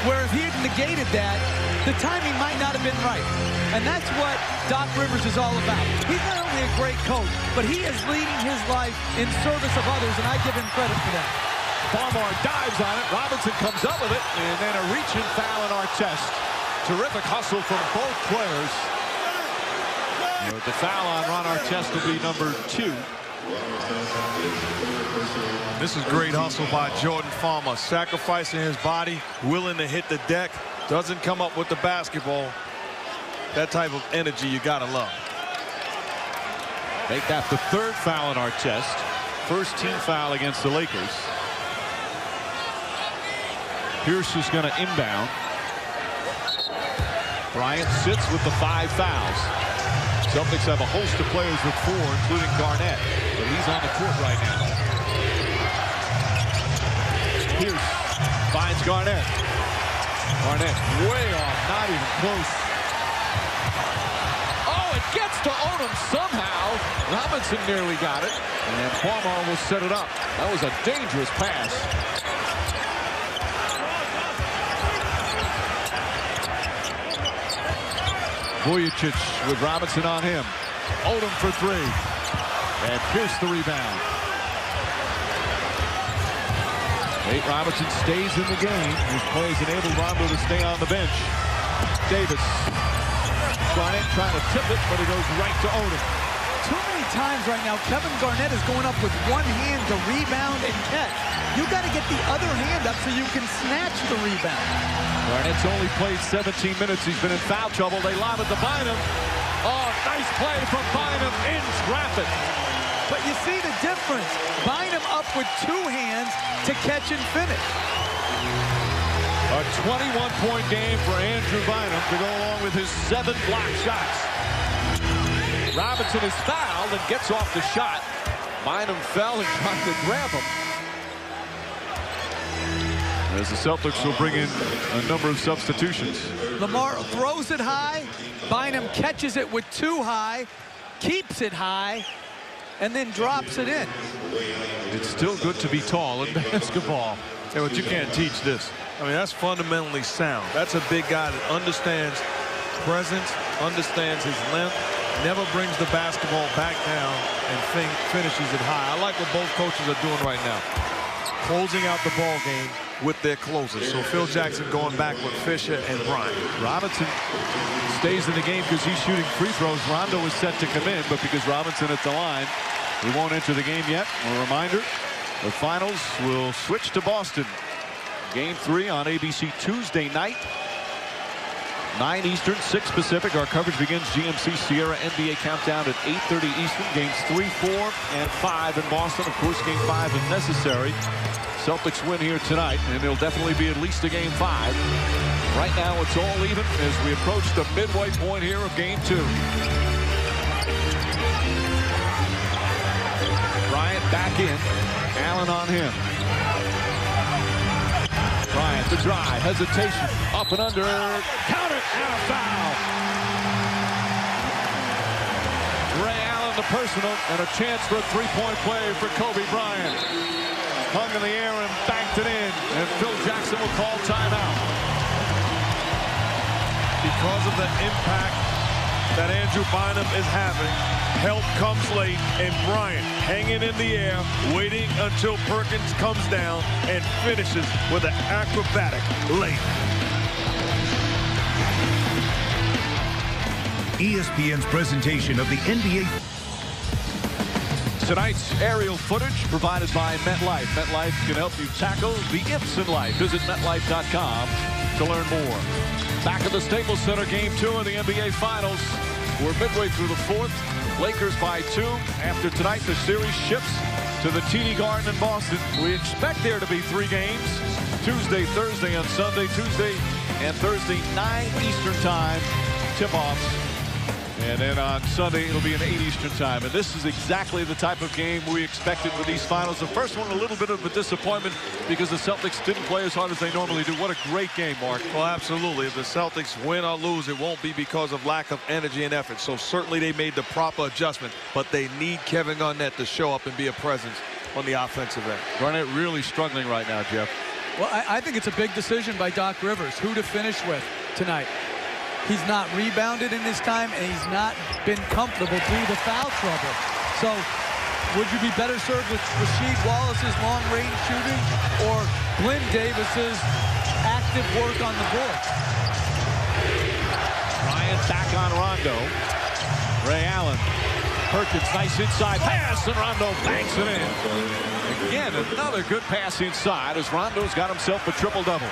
where if he had negated that, the timing might not have been right. And that's what Doc Rivers is all about. He's not only a great coach, but he is leading his life in service of others, and I give him credit for that. Farmar dives on it. Robinson comes up with it, and then a reach-in foul in Artest. Terrific hustle from both players. The foul on Ron Artest will be number 2. This is great hustle by Jordan Farmer, sacrificing his body, willing to hit the deck, doesn't come up with the basketball. That type of energy you gotta love. Make that the 3rd foul in Artest. First team foul against the Lakers. Pierce is going to inbound. Bryant sits with the 5 fouls. Celtics have a host of players with 4, including Garnett, but he's on the court right now. Pierce finds Garnett. Garnett way off, not even close. Oh, it gets to Odom somehow. Robinson nearly got it, and Farmar will set it up. That was a dangerous pass. Vujacic with Robinson on him. Odom for 3. And Pierce the rebound. Nate Robinson stays in the game. His plays enabled Rondo to stay on the bench. Davis. Garnett trying to tip it, but it goes right to Odom. Too many times right now, Kevin Garnett is going up with one hand to rebound and catch. You got to get the other hand up so you can snatch the rebound. Garnett's only played 17 minutes. He's been in foul trouble. They lob it to Bynum. Oh, nice play from Bynum in traffic. But you see the difference. Bynum up with 2 hands to catch and finish. A 21-point game for Andrew Bynum to go along with his 7 block shots. Robinson is fouled and gets off the shot. Bynum fell and tried to grab him. As the Celtics will bring in a number of substitutions. Lamar throws it high. Bynum catches it with 2 high, keeps it high, and then drops it in. It's still good to be tall in basketball. Yeah, but you can't teach this. I mean, that's fundamentally sound. That's a big guy that understands presence, understands his length, never brings the basketball back down and finishes it high. I like what both coaches are doing right now, closing out the ball game with their closers. So Phil Jackson going back with Fisher and Bryant. Robinson stays in the game because he's shooting free throws. Rondo is set to come in, but because Robinson at the line, he won't enter the game yet. A reminder, the finals will switch to Boston. Game 3 on ABC Tuesday night. 9 Eastern, 6 Pacific. Our coverage begins GMC Sierra NBA Countdown at 8:30 Eastern. Games 3, 4, and 5 in Boston. Of course, Game 5 if necessary. Celtics win here tonight, and there'll definitely be at least a Game 5. Right now, it's all even as we approach the midway point here of Game 2. Bryant back in. Allen on him. Bryant the drive, hesitation, up and under, count it, and a foul. Ray Allen the personal, and a chance for a three-point play for Kobe Bryant. Hung in the air and banked it in, and Phil Jackson will call timeout. Because of the impact that Andrew Bynum is having, help comes late, and Bryant hanging in the air, waiting until Perkins comes down and finishes with an acrobatic lay. ESPN's presentation of the NBA. Tonight's aerial footage provided by MetLife. MetLife can help you tackle the ifs in life. Visit MetLife.com to learn more. Back at the Staples Center, Game 2 of the NBA Finals. We're midway through the 4th. Lakers by 2. After tonight, the series shifts to the TD Garden in Boston. We expect there to be 3 games. Tuesday, Thursday, and Sunday. Tuesday and Thursday, 9 Eastern time tip-offs. And then on Sunday, it'll be an 8 Eastern time. And this is exactly the type of game we expected with these finals. The first one, a little bit of a disappointment because the Celtics didn't play as hard as they normally do. What a great game, Mark. Well, absolutely. If the Celtics win or lose, it won't be because of lack of energy and effort. So certainly they made the proper adjustment, but they need Kevin Garnett to show up and be a presence on the offensive end. Garnett really struggling right now, Jeff. Well, I think it's a big decision by Doc Rivers who to finish with tonight. He's not rebounded in this time, and he's not been comfortable through the foul trouble. So would you be better served with Rasheed Wallace's long-range shooting or Glenn Davis's active work on the board? Bryant back on Rondo. Ray Allen. Perkins, nice inside pass, and Rondo banks it in. Again, another good pass inside as Rondo's got himself a triple-double.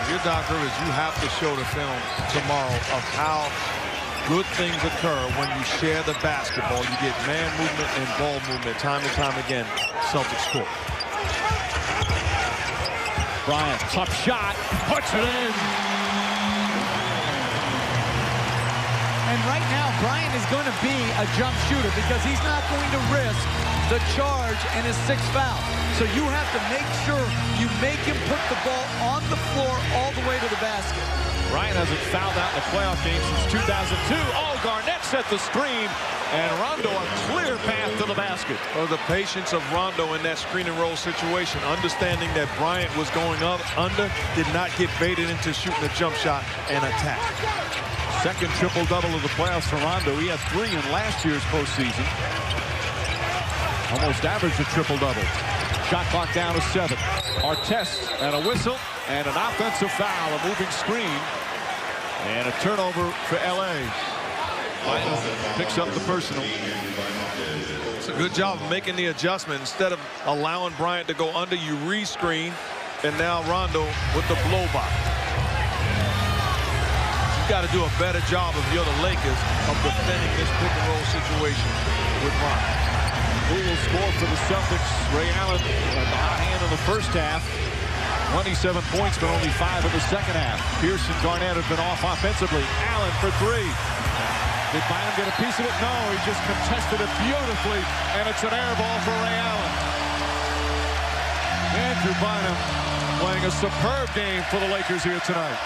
Your doctor is you have to show the film tomorrow of how good things occur when you share the basketball. You get man movement and ball movement time and time again. Celtics score. Bryant, tough shot, puts it in. And right now, Bryant is going to be a jump shooter because he's not going to risk the charge and his 6th foul. So you have to make sure you make him put the ball on the floor all the way to the basket. Bryant hasn't fouled out in the playoff game since 2002. Oh, Garnett set the screen, and Rondo a clear path to the basket. Oh, the patience of Rondo in that screen and roll situation, understanding that Bryant was going up under, did not get baited into shooting a jump shot and attack. Second triple-double of the playoffs for Rondo. He had 3 in last year's postseason. Almost averaged a triple-double. Shot clock down to 7. Artest and a whistle and an offensive foul, a moving screen, and a turnover for LA. Bynum picks up the personal. It's a good job of making the adjustment. Instead of allowing Bryant to go under, you re-screen, and now Rondo with the blow by. You got to do a better job if you're the Lakers of defending this pick and roll situation with Bryant. Who will score for the Celtics? Ray Allen at the hot hand in the first half. 27 points, but only 5 in the second half. Pierce and Garnett have been off offensively. Allen for 3. Did Bynum get a piece of it? No, he just contested it beautifully, and it's an air ball for Ray Allen. Andrew Bynum playing a superb game for the Lakers here tonight.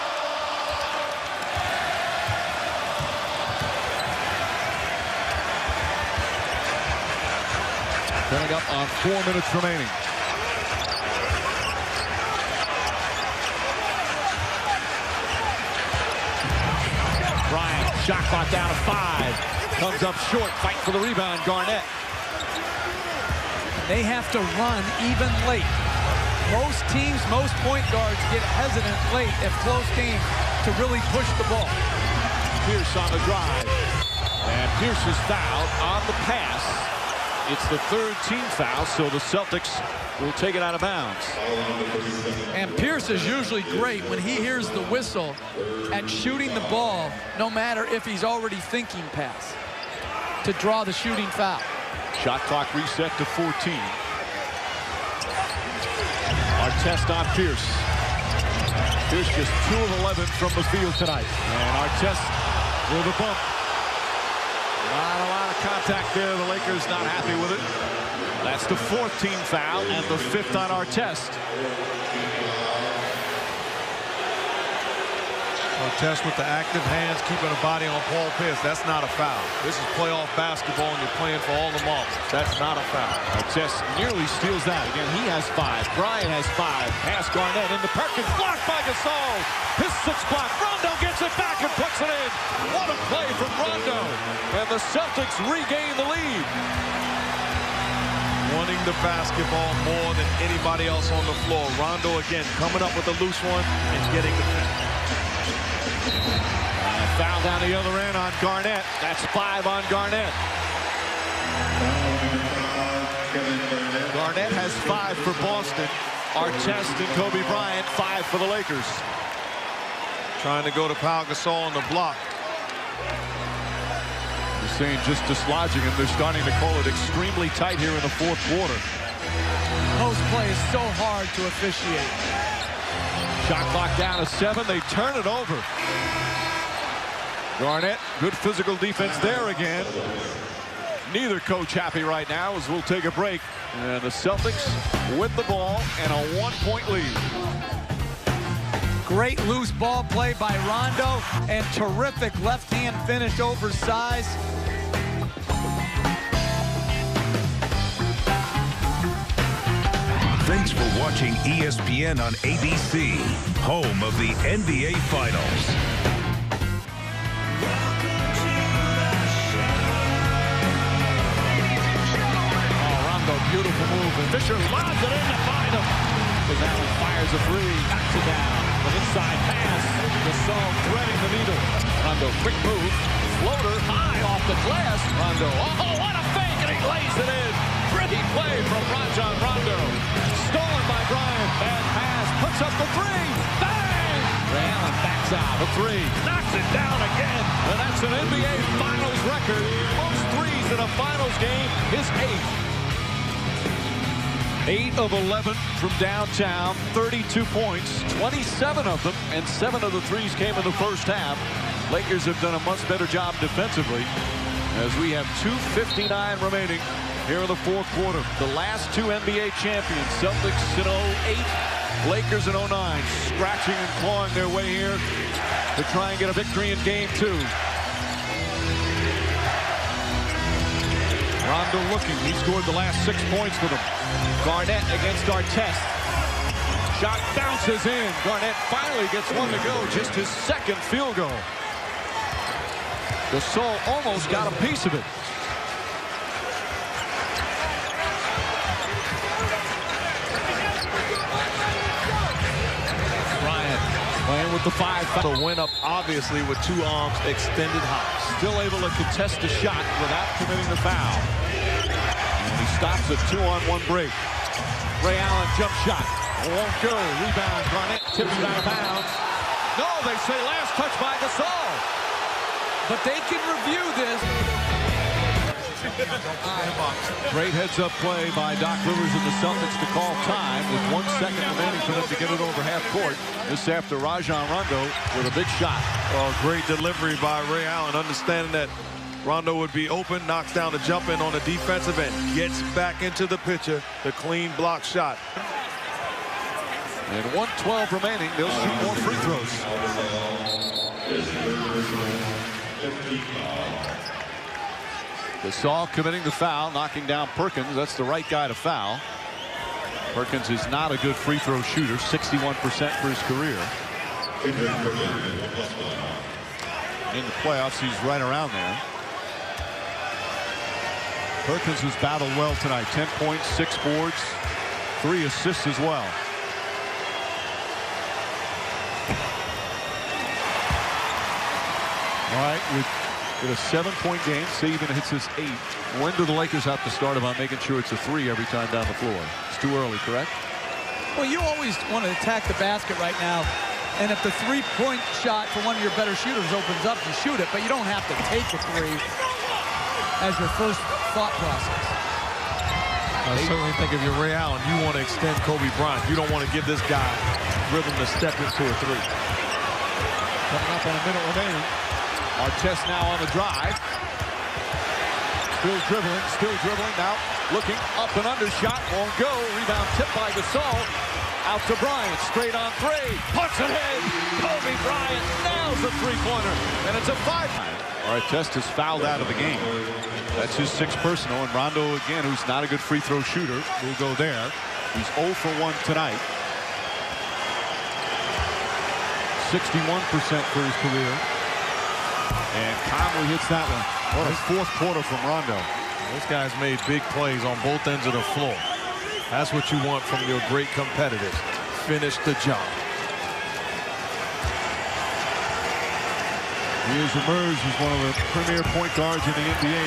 Coming up on 4 minutes remaining. Shot clock down to 5. Comes up short. Fight for the rebound, Garnett. They have to run even late. Most teams, most point guards get hesitant late at close games to really push the ball. Pierce on the drive. And Pierce is fouled on the pass. It's the 3rd team foul, so the Celtics will take it out of bounds. And Pierce is usually great when he hears the whistle at shooting the ball, no matter if he's already thinking pass, to draw the shooting foul. Shot clock reset to 14. Artest on Pierce. Pierce just 2 of 11 from the field tonight. And Artest with a bump. Not a lot of contact there. The Lakers not happy with it. That's the 4th team foul and the 5th on Artest. Artest with the active hands, keeping a body on Paul Pierce. That's not a foul. This is playoff basketball, and you're playing for all the marbles. That's not a foul. Artest nearly steals that. Again, he has 5. Bryant has 5. Pass Garnett into Perkins. Blocked by Gasol. His 6th block. Rondo gets it back and puts it in. What a play from Rondo. And the Celtics regain the lead. Wanting the basketball more than anybody else on the floor. Rondo again coming up with a loose one and getting the finish. Foul down the other end on Garnett. That's 5 on Garnett. Garnett has 5 for Boston. Artest and Kobe Bryant 5 for the Lakers. Trying to go to Pau Gasol on the block. They're saying just dislodging him. They're starting to call it extremely tight here in the 4th quarter. Post play is so hard to officiate. Shot clock down to 7. They turn it over. Garnett, good physical defense there again. Neither coach happy right now as we'll take a break. And the Celtics with the ball and a 1-point lead. Great loose ball play by Rondo and terrific left-hand finish oversized. Thanks for watching ESPN on ABC, home of the NBA Finals. Beautiful move, and Fisher lobs it in to find him. As Allen fires a 3, knocks it down. An inside pass. Gasol threading the needle. Rondo, quick move. Floater high off the glass. Rondo, oh, what a fake, and he lays it in. Pretty play from Rajon Rondo. Stolen by Bryant. Bad pass. Puts up the 3. Bang! Ray Allen backs out. A 3. Knocks it down again. And that's an NBA Finals record. Most threes in a Finals game. His 8th. 8 of 11 from downtown, 32 points, 27 of them, and 7 of the threes came in the first half. Lakers have done a much better job defensively as we have 2:59 remaining here in the 4th quarter. The last 2 NBA champions, Celtics in 08, Lakers in 09, scratching and clawing their way here to try and get a victory in Game 2. Rondo looking. He scored the last 6 points for them. Garnett against Artest. Shot bounces in. Garnett finally gets one to go. Just his 2nd field goal. Gasol almost got a piece of it. Bryant playing with the 5. So went up obviously with 2 arms extended high. Still able to contest the shot without committing the foul. And he stops a 2-on-1 break. Ray Allen jump shot. Won't go. Rebound. Garnett tips it out of bounds. No, they say last touch by Gasol. But they can review this. Great heads-up play by Doc Rivers and the Celtics to call time with 1 second remaining for them to get it over half court. This after Rajon Rondo with a big shot. Oh, great delivery by Ray Allen, understanding that Rondo would be open, knocks down the jump in on the defensive end, gets back into the picture, the clean block shot. And 1:12 remaining. They'll shoot more free throws. Gasol committing the foul, knocking down Perkins. That's the right guy to foul. Perkins is not a good free throw shooter, 61% for his career. In the playoffs, he's right around there. Perkins has battled well tonight. 10 points, 6 boards, 3 assists as well. All right, with a 7-point game, Saban hits his 8. When do the Lakers have to start about making sure it's a 3 every time down the floor? It's too early, correct? Well, you always want to attack the basket right now. And if the 3-point shot for one of your better shooters opens up, you shoot it, but you don't have to take a 3 as your first thought process. I certainly think if you're Ray Allen, you want to extend Kobe Bryant. You don't want to give this guy rhythm to step into a 3. Coming up on a minute remaining. Artest now on the drive. Still dribbling now. Looking up and under shot. Won't go. Rebound tipped by Gasol. Out to Bryant. Straight on 3. Puts it in. Kobe Bryant nails the 3-pointer. And it's a 5. Artest is fouled out of the game. That's his 6th personal. And Rondo, again, who's not a good free throw shooter, will go there. He's 0 for 1 tonight. 61% for his career. And Conley hits that one. What a 4th quarter from Rondo. This guy's made big plays on both ends of the floor. That's what you want from your great competitors. Finish the job. He has emerged as one of the premier point guards in the NBA.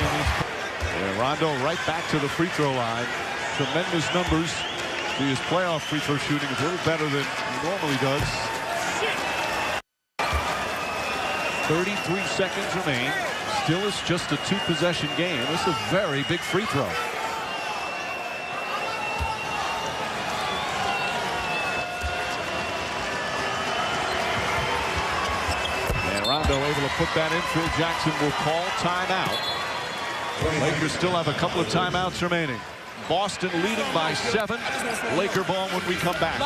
And Rondo right back to the free throw line. Tremendous numbers. His playoff free throw shooting is a little better than he normally does. 33 seconds remain. Still is just a 2-possession game. This is a very big free throw. And Rondo able to put that in. Phil Jackson will call timeout. Lakers still have a couple of timeouts remaining. Boston leading by 7. Laker ball when we come back.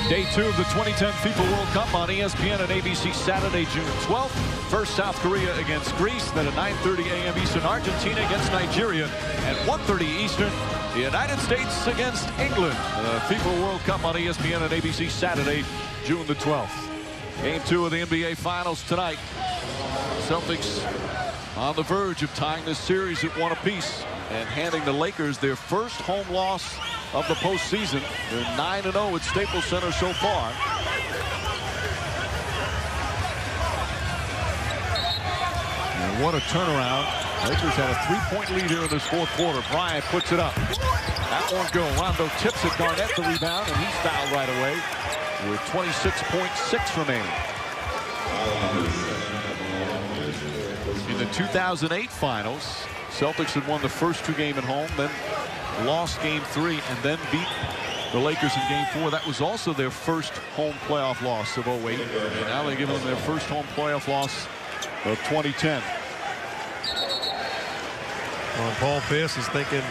Day 2 of the 2010 FIFA World Cup on ESPN and ABC Saturday, June 12th. First South Korea against Greece, then at 9:30 a.m. Eastern, Argentina against Nigeria. At 1:30 Eastern, the United States against England. The FIFA World Cup on ESPN and ABC Saturday, June the 12th. Game 2 of the NBA Finals tonight. Celtics on the verge of tying this series at 1 apiece and handing the Lakers their first home loss of the postseason. They're 9-0 at Staples Center so far. And what a turnaround. Lakers had a 3-point lead here in this 4th quarter. Bryant puts it up. That won't go. Rondo tips it. Garnett the rebound, and he's fouled right away with 26.6 remaining. In the 2008 finals, Celtics had won the first 2 games at home, then lost game 3, and then beat the Lakers in game 4. That was also their first home playoff loss of 08. And now they give them their first home playoff loss of 2010. Well, Paul Pierce is thinking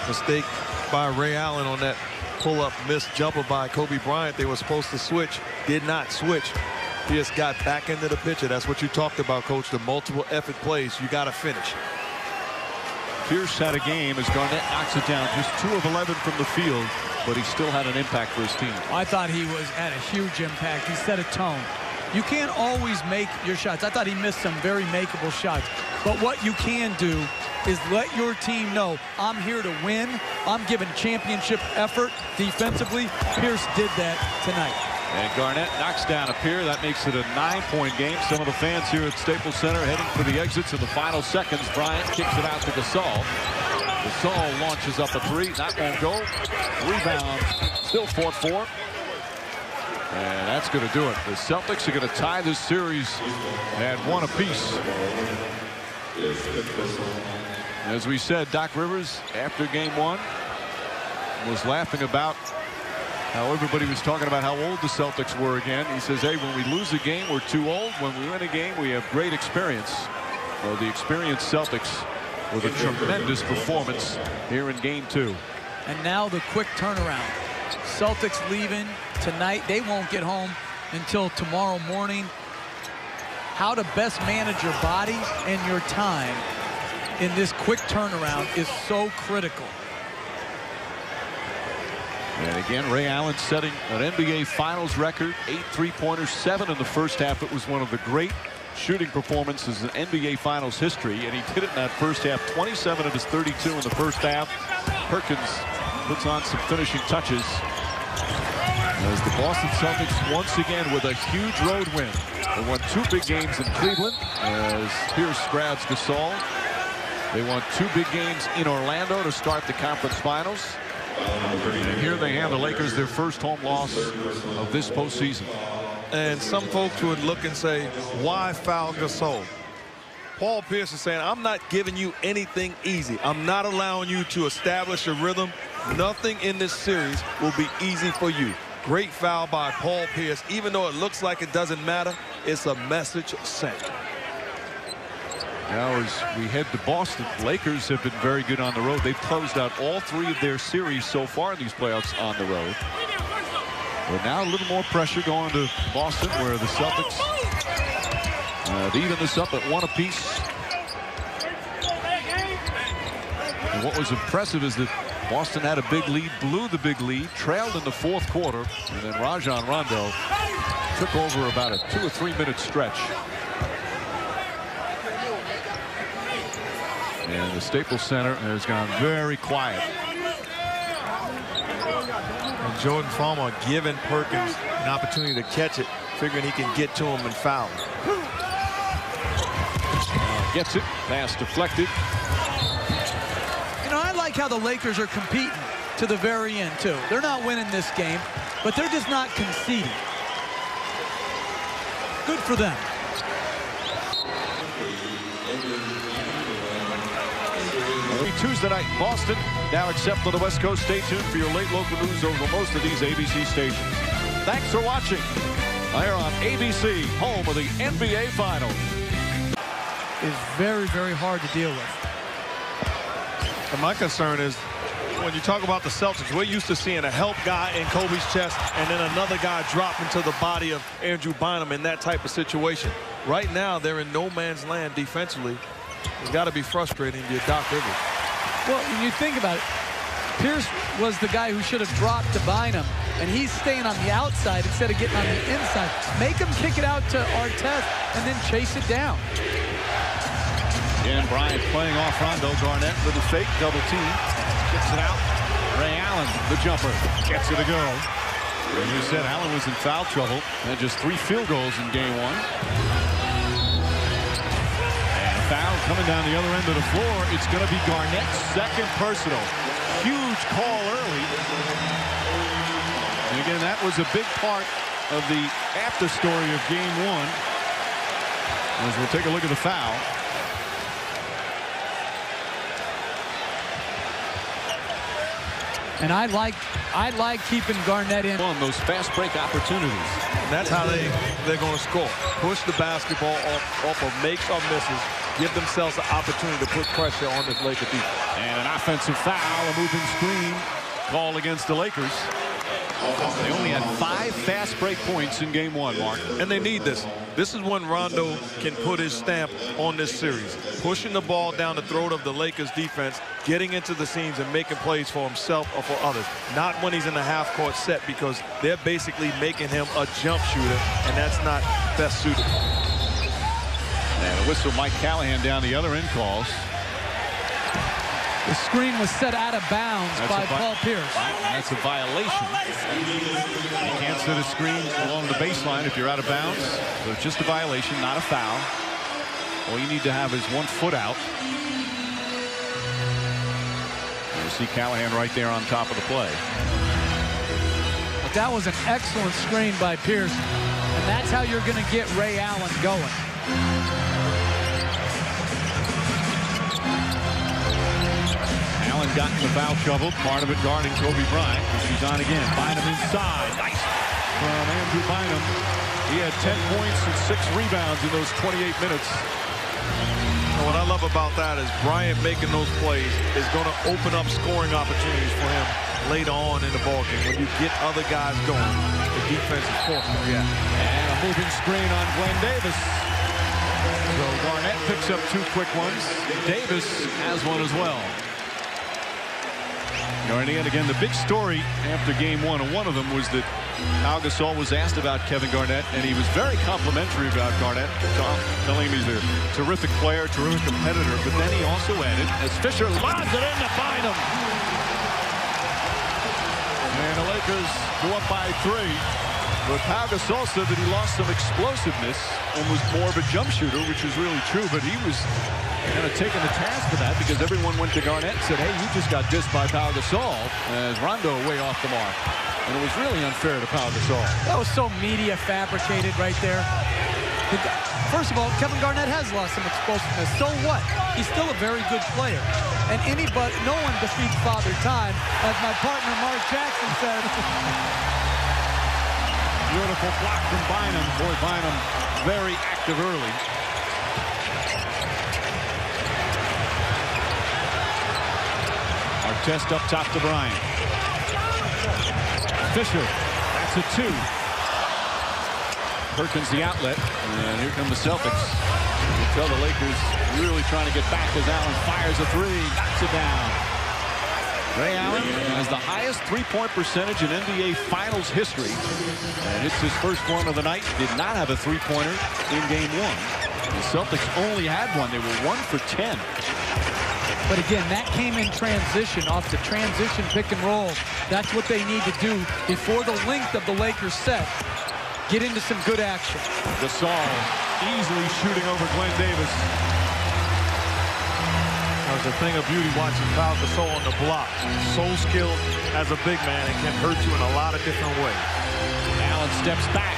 mistake by Ray Allen on that pull-up missed jumper by Kobe Bryant. They were supposed to switch, did not switch. Pierce got back into the picture. That's what you talked about, Coach. The multiple effort plays. You got to finish. Pierce had a game as Garnett knocks it down. Just 2 of 11 from the field, but he still had an impact for his team. I thought he had a huge impact. He set a tone. You can't always make your shots. I thought he missed some very makeable shots. But what you can do is let your team know, I'm here to win. I'm giving championship effort defensively. Pierce did that tonight. And Garnett knocks down a pair. That makes it a 9-point game. Some of the fans here at Staples Center heading for the exits in the final seconds. Bryant kicks it out to Gasol. Gasol launches up a 3. That won't go. Rebound. Still fought for. And that's going to do it. The Celtics are going to tie this series at 1 apiece. As we said, Doc Rivers, after game 1, was laughing about how everybody was talking about how old the Celtics were again. He says, hey, when we lose a game, we're too old. When we win a game, we have great experience. Well, the experienced Celtics with a tremendous performance here in game 2. And now the quick turnaround. Celtics leaving tonight. They won't get home until tomorrow morning. How to best manage your body and your time in this quick turnaround is so critical. And again, Ray Allen setting an NBA Finals record, 8 3-pointers, 7 in the first half. It was one of the great shooting performances in NBA Finals history, and he did it in that first half. 27 of his 32 in the first half. Perkins puts on some finishing touches as the Boston Celtics once again with a huge road win. They won 2 big games in Cleveland as Pierce grabs Gasol. They won 2 big games in Orlando to start the conference finals. And here they have the Lakers, their first home loss of this postseason. And some folks would look and say, why foul Gasol? Paul Pierce is saying, I'm not giving you anything easy. I'm not allowing you to establish a rhythm. Nothing in this series will be easy for you. Great foul by Paul Pierce. Even though it looks like it doesn't matter, it's a message sent. Now as we head to Boston, Lakers have been very good on the road. They've closed out all 3 of their series so far in these playoffs on the road. But now a little more pressure going to Boston, where the Celtics even this up at 1 apiece. And what was impressive is that Boston had a big lead, blew the big lead, trailed in the 4th quarter, and then Rajon Rondo took over about a 2 or 3 minute stretch. And the Staples Center has gone very quiet. And Jordan Farmer giving Perkins an opportunity to catch it, figuring he can get to him and foul him. Gets it, pass deflected. You know, I like how the Lakers are competing to the very end, too. They're not winning this game, but they're just not conceding. Good for them. Tuesday night in Boston. Now except on the West Coast. Stay tuned for your late local news over most of these ABC stations. Thanks for watching. Here on ABC, home of the NBA Finals. Is very, very hard to deal with. And my concern is when you talk about the Celtics, we're used to seeing a help guy in Kobe's chest and then another guy drop into the body of Andrew Bynum in that type of situation. Right now, they're in no man's land defensively. It's got to be frustrating to Doc Rivers. Well, when you think about it, Pierce was the guy who should have dropped to Bynum, and he's staying on the outside instead of getting on the inside. Make him kick it out to Artest and then chase it down. Again, Bryant playing off Rondo. Garnett with a fake double team. Gets it out. Ray Allen, the jumper, gets it to go. As you said, Allen was in foul trouble. Had just 3 field goals in game 1. Foul coming down the other end of the floor. It's going to be Garnett's 2nd personal. Huge call early. And again, that was a big part of the after story of game 1. As we'll take a look at the foul. And I like keeping Garnett in on those fast break opportunities. That's how they're going to score. Push the basketball off of makes or misses. Give themselves an opportunity to put pressure on this Laker defense. And an offensive foul, a moving screen called against the Lakers. They only had 5 fast break points in game 1, Mark. And they need this. This is when Rondo can put his stamp on this series. Pushing the ball down the throat of the Lakers defense, getting into the seams and making plays for himself or for others. Not when he's in the half-court set, because they're basically making him a jump shooter, and that's not best suited. And a whistle, Mike Callahan down the other end calls. The screen was set out of bounds by Paul Pierce. That's a violation. You can't set a screen along the baseline if you're out of bounds. So it's just a violation, not a foul. All you need to have is 1 foot out. You see Callahan right there on top of the play. But that was an excellent screen by Pierce. And that's how you're going to get Ray Allen going. Allen got in the foul trouble. Part of it guarding Kobe Bryant. She's on again. Bynum inside. Nice from Andrew Bynum. He had 10 points and 6 rebounds in those 28 minutes. And what I love about that is Bryant making those plays is going to open up scoring opportunities for him later on in the ballgame. When you get other guys going, the defense is forced to react. And a moving screen on Glenn Davis. So Garnett picks up 2 quick ones. Davis has one as well. Garnett again. The big story after game one, and one of them was that Pau Gasol was asked about Kevin Garnett, and he was very complimentary about Garnett, telling him he's a terrific player, terrific competitor. But then he also added, as Fisher lobs it in to find him. And the Lakers go up by 3. But Pau Gasol said that he lost some explosiveness and was more of a jump shooter, which is really true. But he was kind of taking the task for that because everyone went to Garnett and said, hey, you just got dissed by Pau Gasol, as Rondo way off the mark. And it was really unfair to Pau Gasol. That was so media fabricated right there. First of all, Kevin Garnett has lost some explosiveness. So what? He's still a very good player. And no one defeats Father Time, as my partner Mark Jackson said. Beautiful block from Bynum. Boy, Bynum very active early. Artest up top to Bryant. Fisher, that's a 2. Perkins the outlet, and here come the Celtics. You can tell the Lakers really trying to get back as Allen fires a 3, knocks it down. Ray Allen has the highest three-point percentage in NBA Finals history, and it's his first one of the night. Did not have a three-pointer in game 1. The Celtics only had one. They were 1 for 10. But again, that came in transition, off the transition pick and roll. That's what they need to do before the length of the Lakers set. Get into some good action. Gasol easily shooting over Glenn Davis. That was a thing of beauty watching Pau Gasol on the block. So skilled as a big man and can hurt you in a lot of different ways. Allen steps back,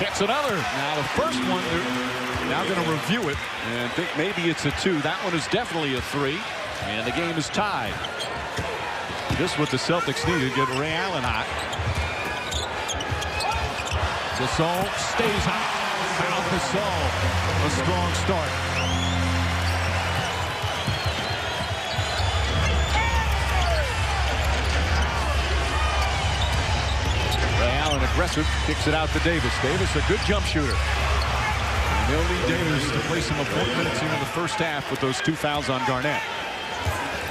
gets another. Now the first one, they're now going to review it and think maybe it's a 2. That one is definitely a 3, and the game is tied. Just what the Celtics needed, get Ray Allen hot. Gasol stays hot. Pau Gasol, a strong start. Aggressive, kicks it out to Davis. Davis, a good jump shooter. And they'll need Davis to play some important minutes here in the first half with those 2 fouls on Garnett.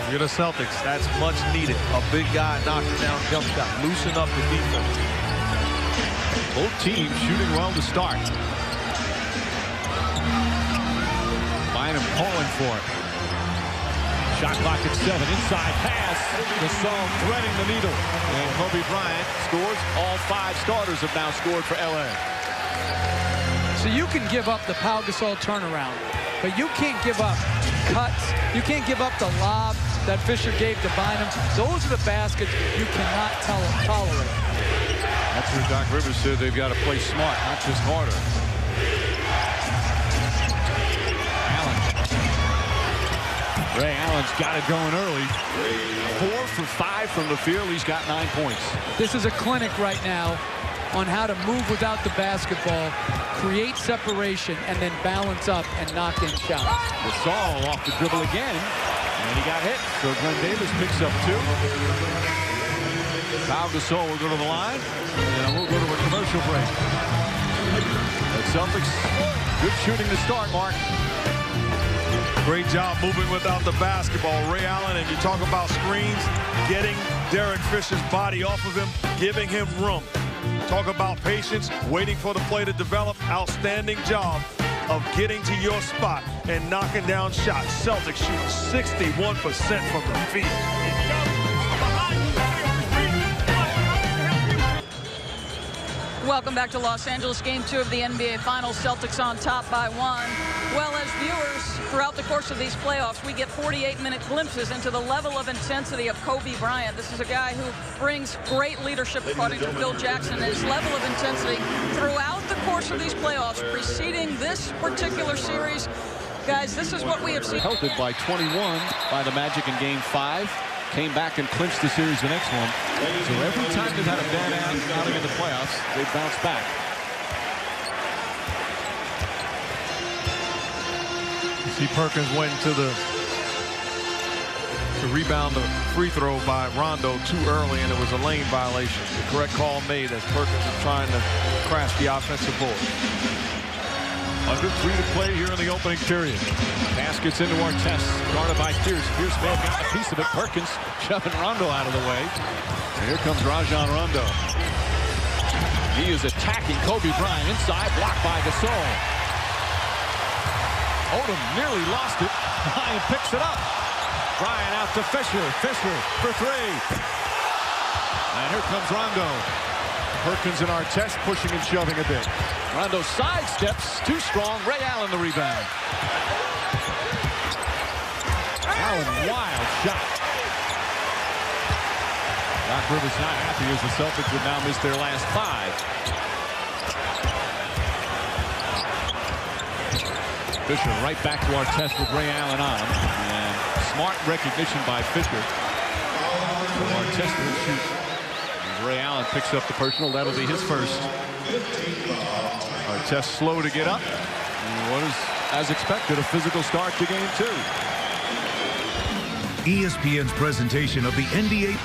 You're the Celtics. That's much needed. A big guy knocking down jump shot. Loosen up the defense. Both teams shooting well to start. Bynum calling for it. Shot clock at 7. Inside pass. Gasol threading the needle. And Kobe Bryant scores. All 5 starters have now scored for LA. So you can give up the Pau Gasol turnaround, but you can't give up cuts. You can't give up the lob that Fisher gave to Bynum. Those are the baskets you cannot tolerate. That's where Doc Rivers said they've got to play smart, not just harder. Ray Allen's got it going early. 4 for 5 from the field. He's got 9 points. This is a clinic right now on how to move without the basketball, create separation, and then balance up and knock in shots. Gasol off the dribble again, and he got hit. So Glenn Davis picks up 2. Pau Gasol will go to the line, and we'll go to a commercial break. The Celtics, good shooting to start, Mark. Great job moving without the basketball. Ray Allen, and you talk about screens, getting Derek Fisher's body off of him, giving him room. Talk about patience, waiting for the play to develop. Outstanding job of getting to your spot and knocking down shots. Celtics shoot 61% from the field. Welcome back to Los Angeles. Game 2 of the NBA Finals. Celtics on top by 1. Well, as viewers, throughout the course of these playoffs, we get 48-minute glimpses into the level of intensity of Kobe Bryant. This is a guy who brings great leadership, according to Phil Jackson. His level of intensity throughout the course of these playoffs, preceding this particular series. Guys, this is what we have seen. Pelted by 21 by the Magic in Game 5. Came back and clinched the series the next one. So every time they've had a bad outing in the playoffs, they've bounced back. See, Perkins went to rebound the free throw by Rondo too early, and it was a lane violation. The correct call made as Perkins was trying to crash the offensive board. Under 3 to play here in the opening period. Pass gets into Artest, guarded by Pierce. Pierce may have gotten a piece of it. Perkins shoving Rondo out of the way. And here comes Rajon Rondo. He is attacking Kobe Bryant inside, blocked by Gasol. Odom nearly lost it. Bryant picks it up. Bryant out to Fisher. Fisher for 3. And here comes Rondo. Perkins and Artest pushing and shoving a bit. Rondo sidesteps, too strong. Ray Allen the rebound. Allen, wild shot. Doc Rivers not happy as the Celtics would now miss their last 5. Fisher right back to Artest with Ray Allen on him. And smart recognition by Fisher. So Artest will shoot. Ray Allen picks up the personal. That'll be his first. Artest slow to get up. And what is, as expected, a physical start to game 2. ESPN's presentation of the NBA.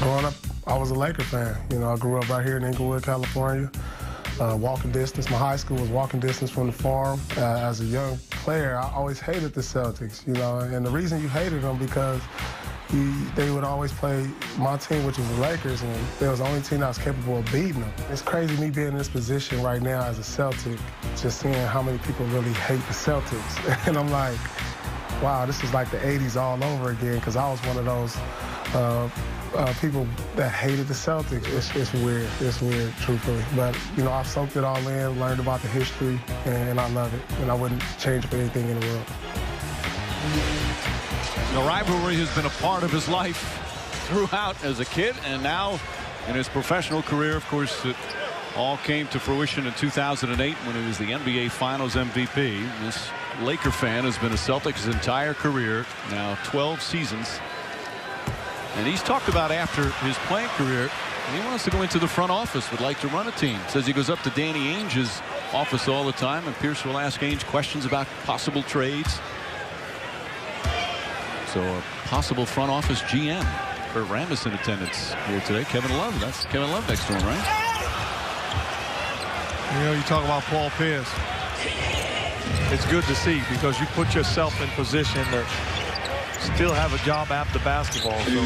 Growing up, I was a Laker fan. You know, I grew up right here in Inglewood, California. Walking distance. My high school was walking distance from the farm. As a young player, I always hated the Celtics, you know, and the reason you hated them because they would always play my team, which was the Lakers, and they was the only team that was capable of beating them. It's crazy me being in this position right now as a Celtic, just seeing how many people really hate the Celtics. And I'm like, wow, this is like the 80s all over again, because I was one of those people that hated the Celtics. It's weird. It's weird, truthfully. But, you know, I've soaked it all in, learned about the history, and I love it. And I wouldn't change for anything in the world. The rivalry has been a part of his life throughout as a kid, and now in his professional career. Of course, it all came to fruition in 2008 when he was the NBA Finals MVP. This Laker fan has been a Celtic his entire career, now 12 seasons. And he's talked about after his playing career, he wants to go into the front office, would like to run a team. Says he goes up to Danny Ainge's office all the time, and Pierce will ask Ainge questions about possible trades. So a possible front office GM. Kurt Rambis in attendance here today. Kevin Love. That's Kevin Love next to him, right? You know, you talk about Paul Pierce. It's good to see because you put yourself in position to still have a job after basketball. So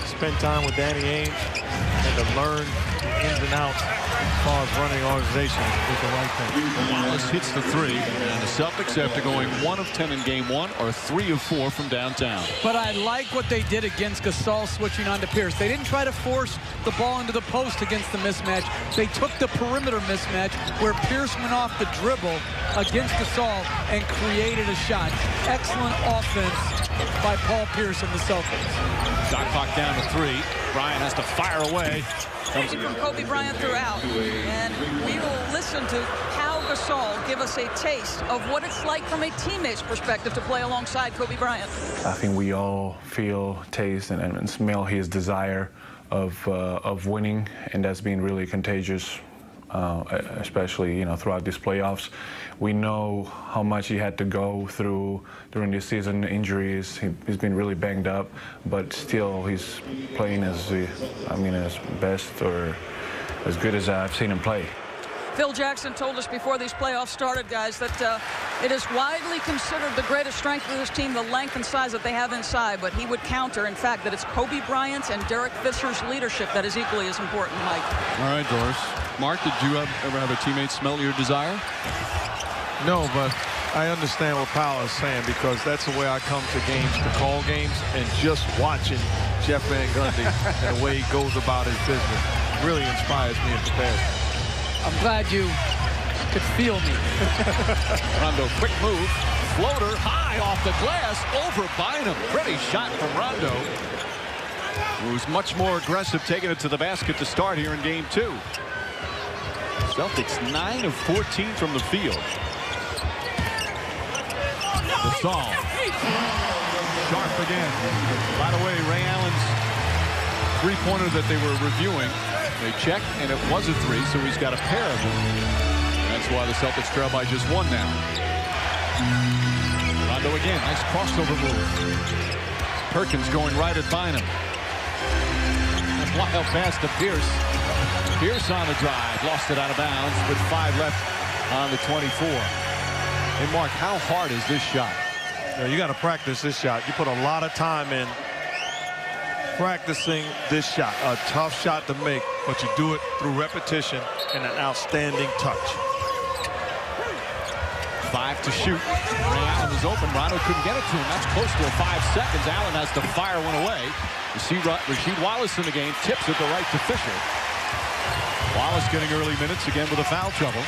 spend time with Danny Ainge and to learn the ins and outs as far as running an organization is the right thing. Wallace hits the 3, and the Celtics, after going 1 of 10 in game 1, are 3 of 4 from downtown. But I like what they did against Gasol switching on to Pierce. They didn't try to force the ball into the post against the mismatch. They took the perimeter mismatch where Pierce went off the dribble against Gasol and created a shot. Excellent offense by Paul Pierce and the Celtics. Shot clock down to 3. Bryant has to fire away. From Kobe Bryant throughout, and we will listen to Pau Gasol give us a taste of what it's like from a teammate's perspective to play alongside Kobe Bryant. I think we all feel, taste, and smell his desire of winning, and that's been really contagious, especially, you know, throughout these playoffs. We know how much he had to go through during this season, injuries. He's been really banged up, but still he's playing as best or as good as I've seen him play. Phil Jackson told us before these playoffs started, guys, that it is widely considered the greatest strength of this team, the length and size that they have inside, but he would counter, in fact, that it's Kobe Bryant's and Derek Fisher's leadership that is equally as important, Mike. All right, Doris. Mark, did you ever have a teammate smell your desire? No, but I understand what Powell is saying because that's the way I come to games, to call games, and just watching Jeff Van Gundy and the way he goes about his business really inspires me and prepares me. I'm glad you could feel me. Rondo, quick move. Floater high off the glass over Bynum. Pretty shot from Rondo, who was much more aggressive, taking it to the basket to start here in game 2. Celtics 9 of 14 from the field. Gasol. Sharp again. By the way, Ray Allen's three-pointer that they were reviewing, they checked, and it was a 3, so he's got a pair of them. That's why the Celtics trail by just 1 now. Rondo again, nice crossover move. Perkins going right at Bynum. Wild pass to Pierce. Pierce on the drive, lost it out of bounds with 5 left on the 24. Hey, Mark, how hard is this shot? You got to practice this shot. You put a lot of time in practicing this shot. A tough shot to make, but you do it through repetition and an outstanding touch. 5 to shoot. Ray Allen was open. Rondo couldn't get it to him. That's close to 5 seconds. Allen has to fire one away. You see Rasheed Wallace in the game. Tips it the right to Fisher. Wallace getting early minutes again with a foul trouble.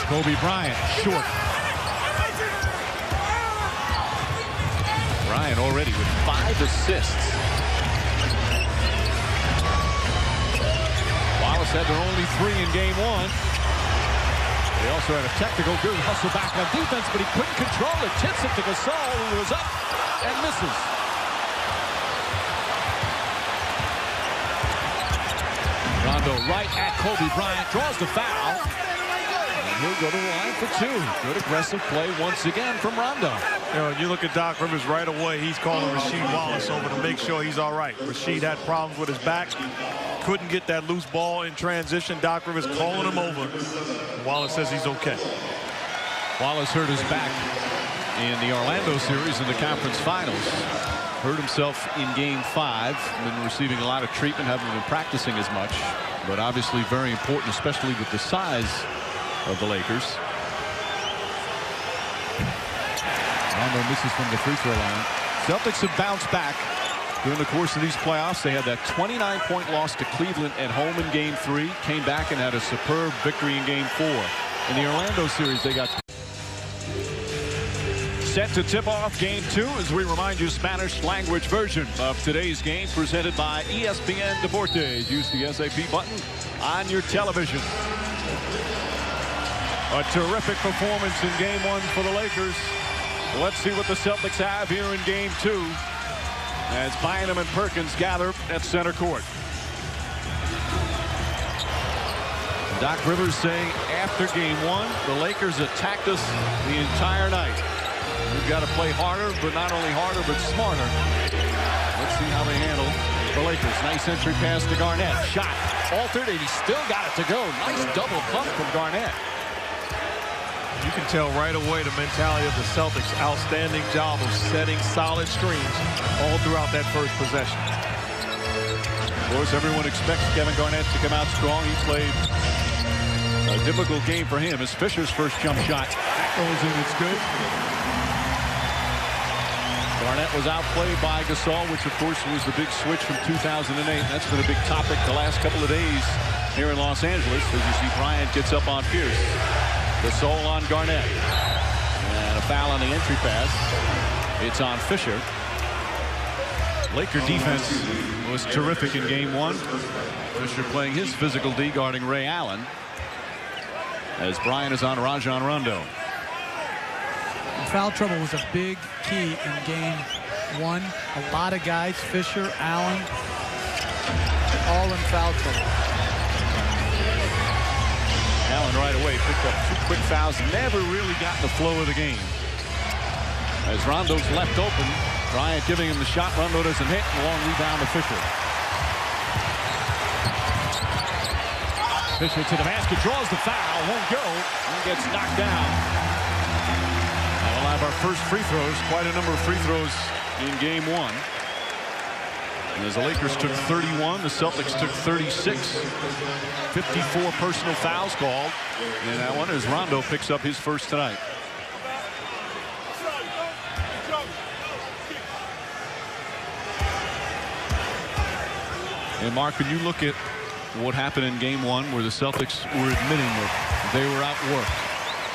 Kobe Bryant short. Bryant already with 5 assists. Wallace had their only 3 in game 1. They also had a technical. Good hustle back on defense, but he couldn't control it. Tips it to Gasol, who was up and misses. Rondo right at Kobe Bryant, draws the foul. And he'll go to the line for 2. Good aggressive play once again from Rondo. You look at Doc Rivers right away. He's calling Rasheed Wallace over to make sure he's all right. Rasheed had problems with his back. Couldn't get that loose ball in transition. Doc Rivers calling him over. Wallace says he's okay. Wallace hurt his back in the Orlando series in the conference finals. Hurt himself in game 5. Been receiving a lot of treatment, haven't been practicing as much. But obviously very important, especially with the size of the Lakers. Rondo misses from the free throw line. Celtics have bounced back during the course of these playoffs. They had that 29-point loss to Cleveland at home in game 3. Came back and had a superb victory in game 4. In the Orlando series, they got set to tip off game 2 as we remind you Spanish language version of today's game presented by ESPN Deportes. Use the SAP button on your television. A terrific performance in game 1 for the Lakers. Let's see what the Celtics have here in game 2 as Bynum and Perkins gather at center court. Doc Rivers saying after game 1, the Lakers attacked us the entire night. We've got to play harder, but not only harder, but smarter. Let's see how they handle the Lakers. Nice entry pass to Garnett. Shot altered, and he still got it to go. Nice double pump from Garnett. You can tell right away the mentality of the Celtics. Outstanding job of setting solid screens all throughout that first possession. Of course, everyone expects Kevin Garnett to come out strong. He played a difficult game for him. As Fisher's first jump shot goes in, it's good. Garnett was outplayed by Gasol, which of course was the big switch from 2008. That's been a big topic the last couple of days here in Los Angeles. As you see, Bryant gets up on Pierce. Gasol on Garnett. And a foul on the entry pass. It's on Fisher. Laker defense was terrific in game 1. Fisher playing his physical D, guarding Ray Allen. As Bryant is on Rajon Rondo. Foul trouble was a big key in game 1. A lot of guys, Fisher, Allen, all in foul trouble. Allen right away picked up 2 quick fouls. Never really got in the flow of the game. As Rondo's left open, Bryant giving him the shot. Rondo doesn't hit. Long rebound to Fisher. Fisher to the basket, draws the foul, won't go, and gets knocked down. We'll have our first free throws. Quite a number of free throws in game 1. And as the Lakers took 31, the Celtics took 36. 54 personal fouls called in that one as Rondo picks up his first tonight. And Mark, when you look at what happened in game 1 where the Celtics were admitting that they were outworked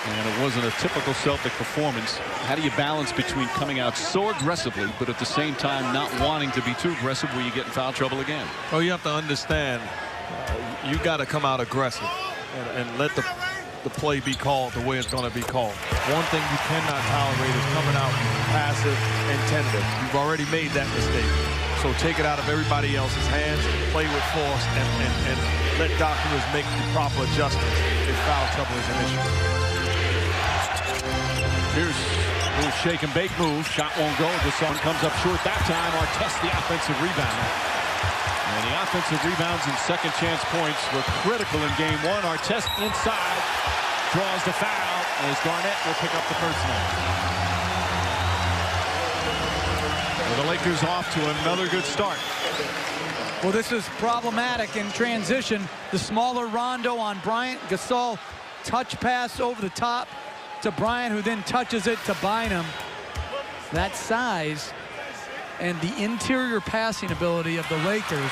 and it wasn't a typical Celtic performance, how do you balance between coming out so aggressively but at the same time not wanting to be too aggressive where you get in foul trouble again? Well, you have to understand you got to come out aggressive and let the play be called the way it's going to be called. One thing you cannot tolerate is coming out passive and tentative. You've already made that mistake. So take it out of everybody else's hands, play with force, and let Doc Rivers make the proper adjustments if foul trouble is an issue. Here's a little shake and bake move. Shot won't go. The sun comes up short that time. Artest the offensive rebound. And the offensive rebounds and second chance points were critical in game one. Artest inside, draws the foul, as Garnett will pick up the personal. Well, the Lakers off to another good start. Well, this is problematic in transition. The smaller Rondo on Bryant. Gasol touch pass over the top to Bryant, who then touches it to Bynum. That size and the interior passing ability of the Lakers